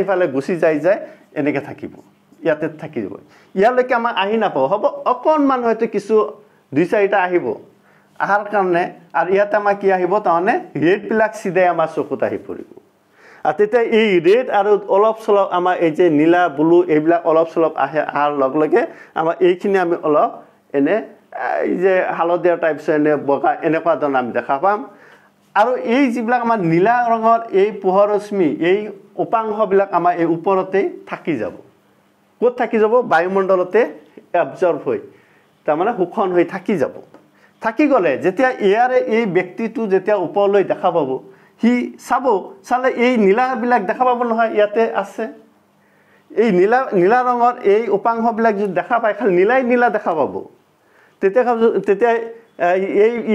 ইফালে গুচি যায় এনেকৈ থাকিব ইয়াতে থাকি যাব ইয়ালৈকে আমাৰ আহি নাপাব হ'ব অকণমান হয়তো কিছু 2-4টা আহিব আহাৰ কাৰণে আৰু ইয়াতে আমাৰ কি আহিব তাৰমানে ৰেডবিলাক সিধাই আমাৰ চকুত আহি পৰিব আৰু তেতিয়া এই ৰেড আৰু অলপ চলপ আমাৰ এই যে নীলা ব্লু এইবিলাক অলপ চলপ আহাৰ লগে লগে আমাৰ এইখিনি আমি অলপ এনে এই যে হালধীয়া টাইপছ এনে বগা এনেকুৱা ধৰণৰ আমি দেখা পাম আৰু এই যিবিলাক আমাৰ নীলা ৰঙৰ এই পোহৰ ৰশ্মি এই উপাংশবিলাক আমাৰ এই ওপৰতে থাকি যাব ক'ত থাকি যাব বায়ুমণ্ডলতে এবজৰ্ব হৈ তাৰমানে শোষণ হৈ থাকি যাব থাকি গ'লে যেতিয়া ইয়াৰে এই ব্যক্তিটো যেতিয়া ওপৰলৈ দেখা পাব সি চালে এই নীলাবিলাক দেখা পাব নহয় ইয়াতে আছে এই নীলা ৰঙৰ এই উপাংশবিলাক যদি দেখা পায় খালি নীলা দেখা পাব তেতিয়া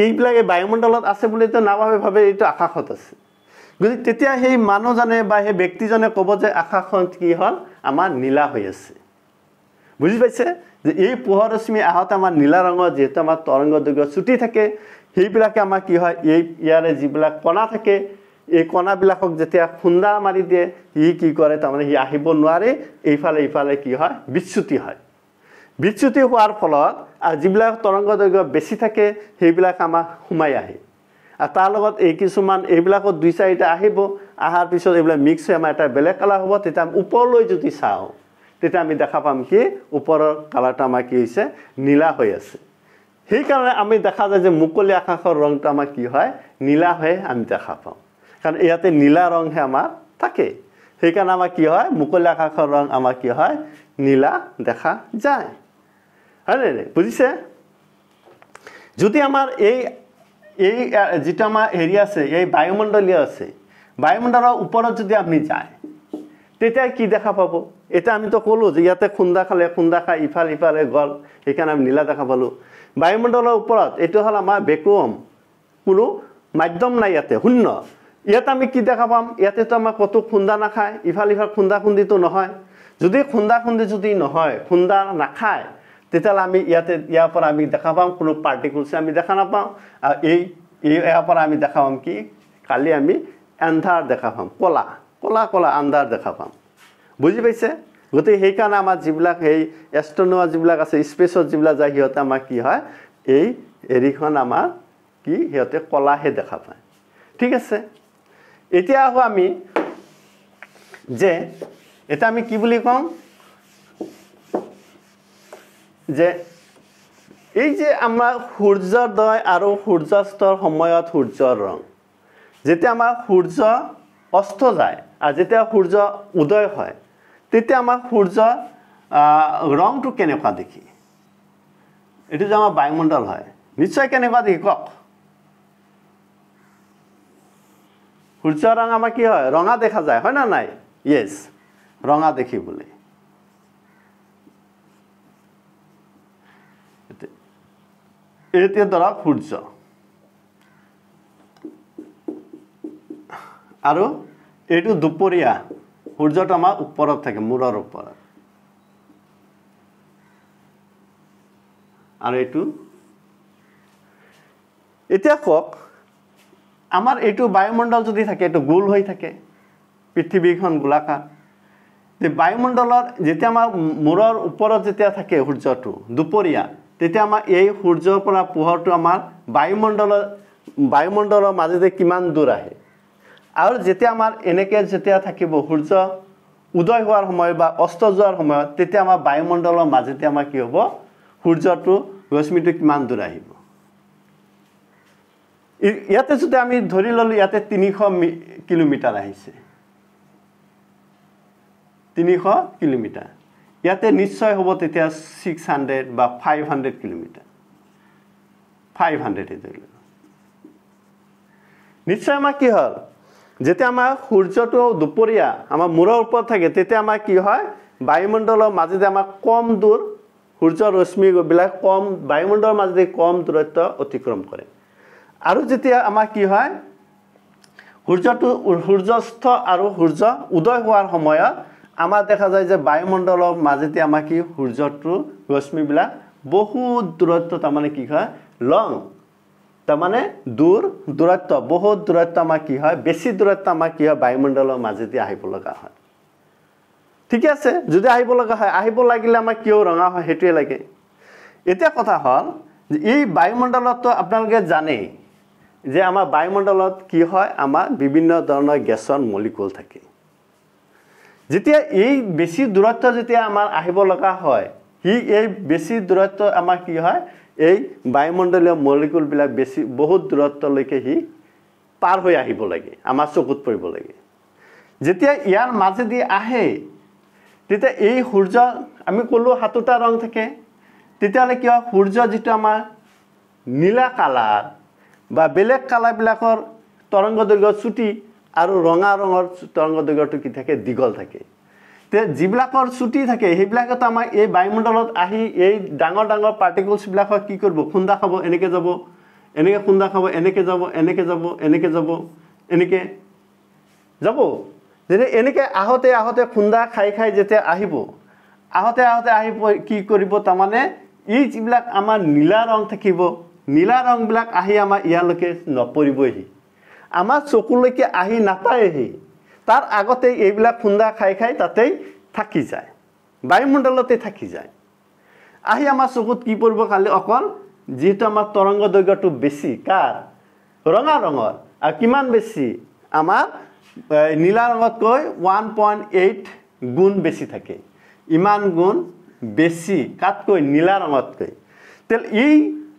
এইবিলাক এই বায়ুমণ্ডলত আছে বুলিতো নাভাবে এইটো আকাশত আছে গতিকে তেতিয়া সেই মানুহজনে বা সেই ব্যক্তিজনে ক'ব যে আকাশখন কি হ'ল আমাৰ নীলা হৈ আছে বুজি পাইছে যে এই পোহৰ ৰশ্মি আহত আমাৰ নীলা ৰঙৰ যেহেতু আমাৰ তৰংগ দৈৰ্ঘ্য চুটি থাকে সেইবিলাকে আমাৰ কি হয় এই ইয়াৰে যিবিলাক কণা থাকে এই কণাবিলাকক যেতিয়া খুন্দা মাৰি দিয়ে সি কি কৰে তাৰমানে সি আহিব নোৱাৰে এইফালে কি হয় বিচ্যুতি হোৱাৰ ফলত আৰু যিবিলাক তৰংগ দৈৰ্ঘ্য বেছি থাকে সেইবিলাক আমাৰ সোমাই আহে আৰু তাৰ লগত এই কিছুমান এইবিলাকত 2-4টা আহিব আহাৰ পিছত এইবিলাক মিক্স হৈ আমাৰ এটা বেলেগ কালাৰ হ'ব তেতিয়া আমি ওপৰলৈ যদি চাওঁ তেতিয়া আমি দেখা পাম কি ওপৰৰ কালাৰটো আমাৰ কি হৈছে নীলা হৈ আছে সেইকাৰণে আমি দেখা যায় যে মুকলি আকাশৰ ৰংটো আমাৰ কি হয় নীলা হৈ আমি দেখা পাওঁ কাৰণ ইয়াতে নীলা ৰংহে আমাৰ থাকে সেইকাৰণে আমাৰ কি হয় মুকলি আকাশৰ ৰং আমাৰ কি হয় নীলা দেখা যায় হয়নে বুজিছে যদি আমাৰ এই যেটা আমাৰ হেৰি আছে এই বায়ুমণ্ডলীয় আছে বায়ুমণ্ডলৰ ওপৰত যদি আপনি যায় তেতিয়া কি দেখা পাব এটা আমি তো ক'লো যে ইয়াতে খুন্দা খাই ইফালে গল সেইকাৰণে আমি নীলা দেখা পালো বায়ুমণ্ডলৰ ওপৰত এইটো হ'ল আমাৰ ভেকুৱাম কোনো মাধ্যম নাই ইয়াতে শূন্য ইয়াতে আমি কি দেখা পাম ইয়াতে তো আমাৰ কত খুন্দা নাখায় ইফাল খুন্দিটো নহয় যদি খুন্দা যদি নহয় খুন্দা নাখায় তেতিয়াহ'লে আমি ইয়াৰ পৰা আমি দেখা পাম কোনো পাৰ্টিকলছ আমি দেখা নাপাওঁ আৰু ইয়াৰ পৰা আমি দেখা পাম কি কালি আমি আন্ধাৰ দেখা পাম কলা আন্ধাৰ দেখা পাম বুজি পাইছে গতিকে সেইকাৰণে আমাৰ যিবিলাক এই এষ্ট্ৰনমাৰ যিবিলাক আছে স্পেচত যিবিলাক যায় সিহঁতে আমাৰ কি হয় এই এৰিখন আমাৰ কি সিহঁতে কলাহে দেখা পায় ঠিক আছে এতিয়া আহো আমি যে এটা আমি কি বুলি কম যে এই যে আমাৰ সূৰ্যোদয় আৰু সূৰ্যাস্তৰ সময়ত সূৰ্যৰ ৰং যেতিয়া আমাৰ সূৰ্য অস্ত যায় আৰু যেতিয়া সূৰ্য উদয় হয় তেতিয়া আমাৰ সূৰ্য ৰংটো কেনেকুৱা দেখি এটো যে আমাৰ বায়ুমণ্ডল হয় নিশ্চয় কেনেকুৱা দেখি কক সূৰ্যৰ ৰং আমাৰ কি হয় ৰঙা দেখা যায় হয় না নাই ইয়েস ৰঙা দেখিবলৈ এতিয়া ধৰক সূৰ্য আৰু এইটো দুপৰীয়া সূৰ্যটো আমাৰ ওপৰত থাকে মূৰৰ ওপৰত আৰু এইটো এতিয়া কক আমাৰ এইটো বায়ুমণ্ডল যদি থাকে এইটো গোল হৈ থাকে পৃথিৱীখন গোলাকাৰ যে বায়ুমণ্ডলৰ যেতিয়া আমাৰ মূৰৰ ওপৰত যেতিয়া থাকে সূৰ্যটো দুপৰীয়া তেতিয়া আমাৰ এই সূৰ্যৰ পৰা পোহৰটো আমাৰ বায়ুমণ্ডলৰ মাজেদি কিমান দূৰ আহে আৰু যেতিয়া আমাৰ এনেকৈ যেতিয়া থাকিব সূৰ্য উদয় হোৱাৰ সময় বা অস্ত যোৱাৰ সময়ত তেতিয়া আমাৰ বায়ুমণ্ডলৰ মাজতে আমাৰ কি হ'ব সূৰ্যটো ৰশ্মিটো কিমান দূৰ আহিব ইয়াতে যদি আমি ধৰি ললো ইয়াতে 300 কিলোমিটাৰ আহিছে 300 কিলোমিটাৰ ইয়াতে নিশ্চয় হ'ব তেতিয়া 600 বা 500 কিলোমিটাৰ 500 এ ধৰি ললো নিশ্চয় আমাৰ কি হ'ল যেতিয়া আমাৰ সূৰ্যটো দুপৰীয়া আমাৰ মূৰৰ ওপৰত থাকে তেতিয়া আমাৰ কি হয় বায়ুমণ্ডলৰ মাজতে আমাৰ কম দূৰ সূৰ্যৰ ৰশ্মি বিলাক কম বায়ুমণ্ডলৰ মাজতে কম দূৰত্ব অতিক্ৰম কৰে আৰু যেতিয়া আমাৰ কি হয় সূৰ্যাস্ত আৰু সূৰ্য উদয় হোৱাৰ সময়ত আমাৰ দেখা যায় যে বায়ুমণ্ডলৰ মাজতে আমাৰ কি সূৰ্যটো ৰশ্মি বিলাক বহুত দূৰত্ব তাৰমানে কি হয় লং তাৰমানে দূৰত্ব বহুত দূৰত্ব আমাৰ কি হয় বেছি দূৰত্ব আমাৰ কি হয় বায়ুমণ্ডলৰ মাজতে আহিব লগা হয় ঠিক আছে যদি আহিব লগা হয় আহিব লাগিলে আমাৰ কিয় ৰঙা হয় হেতুৱে লাগে এতিয়া কথা হল যে এই বায়ুমণ্ডলত আপোনালোকে জানে যে আমাৰ বায়ুমণ্ডলত কি হয় আমাৰ বিভিন্ন ধৰণৰ গেছৰ মলিকুল থাকে যেতিয়া এই বেছি দূৰত্ব যেতিয়া আমাৰ আহিব লগা হয় এই বেছি দূৰত্ব আমাৰ কি হয় এই বায়ুমণ্ডলীয় মলিকুল বিলাক বেছি বহুত দূৰত্বলৈকে পাৰ হৈ আহিব লাগে আমাৰ চকুত পৰিব লাগে যেতিয়া ইয়াৰ মাজেদি আহে তেতিয়া এই সূৰ্য আমি কলো হাতুটা ৰং থাকে তেতিয়ালে কি হয় সূৰ্য যেটো আমাৰ নীলা কালাৰ বা বেলেগ কালাৰ বিলাকৰ তৰংগ দৈৰ্ঘ্য ছুটি আৰু ৰঙা ৰঙৰ তৰংগ দৈৰ্ঘ্যটো কি থাকে দীঘল থাকে তে জিবিলাকৰ ছুটি থাকে হেবিলাকত আমাৰ এই বায়ুমণ্ডলত আহি এই ডাঙৰ ডাঙৰ পাৰ্টিকলছ বিলাকক কি কৰিব খুন্দা খাব এনেকে যাব এনেকে খুন্দা খাব এনেকে যাব এনেকে যাব এনেকে যাব এনেকে যাব যেনে এনেকে আহতে আহতে খুন্দা খাই খাই যেতিয়া আহিব আহতে আহতে আহি কি কৰিব তাৰমানে এই জিবিলাক আমাৰ নীলা ৰং থাকিব নীলা ৰং বিলাক আহি আমাৰ ইয়ালৈকে নপৰিবহি আমাৰ চকুলৈকে আহি নাপায়হি তাৰ আগতে এইবিলাক খুন্দা খাই খাই তাতেই থাকি যায় বায়ুমণ্ডলতে থাকি যায় আহি আমাৰ চকুত কি পৰিব খালি অকল যেটো আমাৰ তৰংগ দৈৰ্ঘ্যটো বেছি কাৰ ৰঙা ৰঙৰ আৰু কিমান বেছি আমাৰ নীলা ৰঙতকৈ 1.8 গুণ বেছি থাকে ইমান গুণ বেছি কাতকৈ নীলা ৰঙতকৈ তেল এই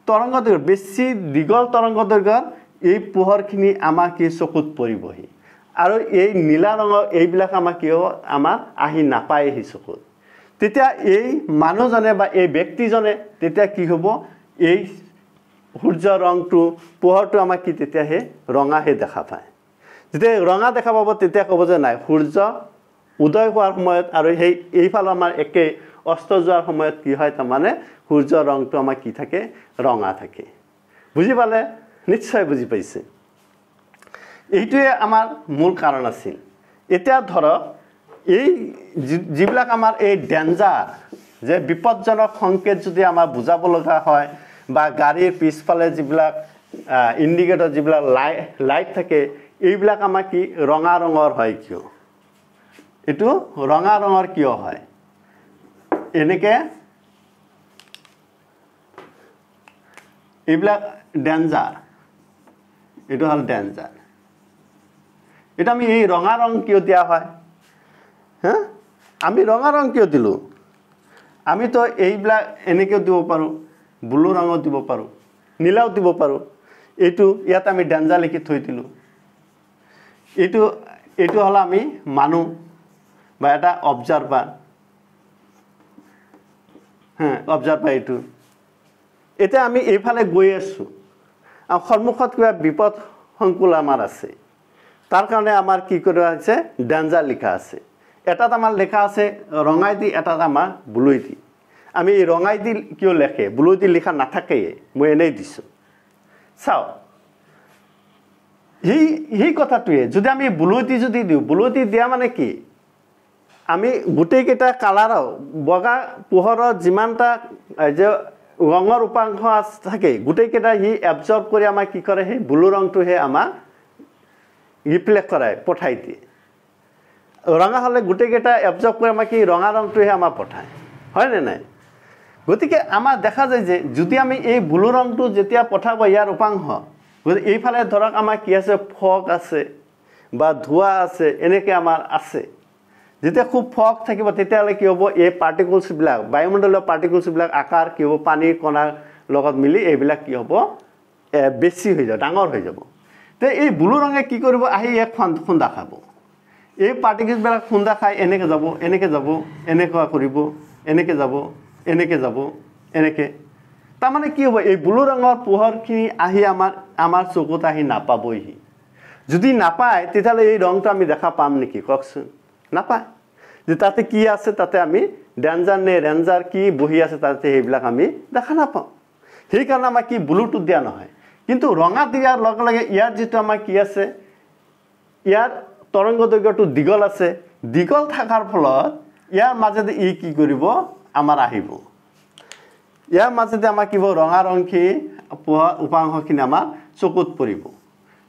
তৰংগ দৈৰ্ঘ্য বেছি দীঘল তৰংগ দৈৰ্ঘ্যৰ এই পোহৰখিনি আমাৰ কি চকুত পৰিবহি আৰু এই নীলা ৰঙৰ এইবিলাক আমাৰ কি হ'ব আমাৰ আহি নাপায়হি চকুত তেতিয়া এই মানুহজনে বা এই ব্যক্তিজনে তেতিয়া কি হ'ব এই সূৰ্য ৰংটো পোহৰটো আমাৰ কি তেতিয়া হে ৰঙাহে দেখা পায় যেতিয়া ৰঙা দেখা পাব তেতিয়া ক'ব যে নাই সূৰ্য উদয় হোৱাৰ সময়ত আৰু এইফালে আমাৰ একে অস্ত যোৱাৰ সময়ত কি হয় তাৰমানে সূৰ্য ৰংটো আমাৰ কি থাকে ৰঙা থাকে বুজি পালে নিশ্চয় বুজি পাইছে এইটোৱে আমাৰ মূল কাৰণ আছিল এতিয়া ধৰক এই যিবিলাক আমাৰ এই ডেঞ্জাৰ যে বিপদজনক সংকেত যদি আমাৰ বুজাব লগা হয় বা গাড়ীৰ পিছফালে যিবিলাক ইণ্ডিকেটৰ যিবিলাক লাইট থাকে এইবিলাক আমাৰ কি ৰঙা ৰঙৰ হয় কিয় এটো ৰঙা ৰঙৰ কিয় হয় এনেকে এইবিলাক ডেঞ্জাৰ এটো হল ডেঞ্জাৰ এটা আমি এই ৰঙা ৰং কিয় দিয়া হয় হ্যাঁ আমি ৰঙা ৰং কিয় দিলো আমি তো এইবিলাক এনেকে দিব পাৰো ব্লু ৰঙও দিব পাৰো নীলাও দিব পাৰো এটো ইয়াত আমি ডেঞ্জাৰ লিখি থৈ দিলো এটো হল আমি মানুহ বা এটা অবজাৰ্ভাৰ হ্যাঁ অবজাৰ্ভাৰ এটো এটা আমি এইফালে গৈ আছো আৰু সন্মুখত কিবা বিপদ সংকুল আমাৰ আছে তাৰ কাৰণে আমাৰ কি কৰা আছে ডেঞ্জাৰ লিখা আছে এটাত আমাৰ লেখা আছে ৰঙাই দি এটাত আমাৰ ব্লুই দি আমি এই ৰঙাই দি কিয় লেখে ব্লুই দি লিখা নাথাকে মই এনেই দিছো চাও এই কথাটোৱে যদি আমি ব্লুই দি যদি দিও ব্লুই দি দিয়া মানে কি আমি গোটেই কেইটা কালাৰ বগা পোহৰৰ যিমানটা যে ৰঙৰ উপাংশ থাকে গোটেই কেইটা এবজৰ্ব কৰি আমাৰ কি কৰে হে ব্লু ৰংটোহে আমাৰ রিফ্লেক্ট করায় পঠাই দিয়ে রঙা হলে গোটে কেটা এবজর্ব করে আমাকে রঙা রংটোহে আমার পঠায় হয় না নাই গতিকে আমার দেখা যায় যে যদি আমি এই ব্লু রংটো যেতিয়া পঠাব ইয়ার উপাংশ এইফালে ধরক আমার কি আছে ফগ আছে বা ধোয়া আছে এনেকে আমার আছে যেতিয়া খুব ফগ থাকিব তেতিয়াহ'লে কি হ'ব এই পাৰ্টিকলছবিলাক বায়ুমণ্ডলীয় পাৰ্টিকলছবিলাক আকাৰ কি হ'ব পানীৰ কণাৰ লগত মিলি এইবিলাক কি হ'ব বেছি হৈ যাব ডাঙৰ হৈ যাব তে এই ব্লু ৰঙে কি কৰিব আহি এক খুন্দা খাব এই পাৰ্টিকলছবিলাক খুন্দা খাই এনেকৈ যাব এনেকুৱা কৰিব এনেকৈ যাব এনেকৈ তাৰমানে কি হ'ব এই ব্লু ৰঙৰ পোহৰখিনি আহি আমাৰ চকুত আহি নাপাবহি যদি নাপায় তেতিয়াহ'লে এই ৰংটো আমি দেখা পাম নেকি কওকচোন নাপায় যে তাতে কি আছে তাতে আমি ডেঞ্জাৰ নে ৰেঞ্জাৰ কি বহি আছে তাতে সেইবিলাক আমি দেখা নাপাওঁ সেইকাৰণে আমাৰ কি ব্লুটো দিয়া নহয় কিন্তু ৰঙা দিয়াৰ লগে লগে ইয়াৰ যিটো আমাৰ কি আছে ইয়াৰ তৰংগ দৈৰ্ঘ্যটো দীঘল আছে দীঘল থকাৰ ফলত ইয়াৰ মাজেদি ই কি কৰিব আমাৰ আহিব ইয়াৰ মাজেদি আমাৰ কি হ'ব ৰঙা ৰংখিনি উপাংশখিনি আমাৰ চকুত পৰিব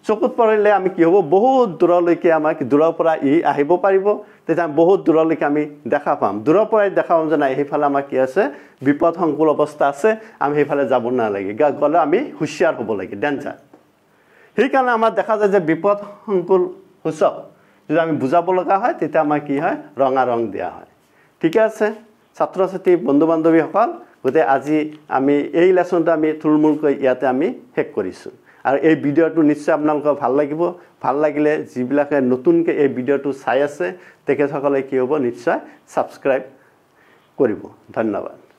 চকুত পৰিলে আমি কি হ'ব বহুত দূৰলৈকে আমাৰ দূৰৰ পৰা ই আহিব পাৰিব তেতিয়া বহুত দূৰলৈকে আমি দেখা পাম দূৰৰ পৰাই দেখা পাম যে নাই সেইফালে আমাৰ কি আছে বিপদ সংকুল অৱস্থা আছে আমি সেইফালে যাব নালাগে গ'লে আমি হুঁচিয়াৰ হ'ব লাগে ডেঞ্জাৰ সেইকাৰণে আমাৰ দেখা যায় যে বিপদ সংকুল সূচক যদি আমি বুজাব লগা হয় তেতিয়া আমাৰ কি হয় ৰঙা ৰং দিয়া হয় ঠিক আছে ছাত্ৰ ছাত্ৰী বন্ধু বান্ধৱীসকল গতিকে আজি আমি এই লেচনটো আমি থুলমূলকৈ ইয়াতে আমি শেষ কৰিছোঁ আৰু এই ভিডিঅ'টো নিশ্চয় আপোনালোকৰ ভাল লাগিব ভাল লাগিলে যিবিলাকে নতুনকৈ এই ভিডিঅ'টো চাই আছে তেখেতসকলে কি হ'ব নিশ্চয় ছাবস্ক্ৰাইব কৰিব ধন্যবাদ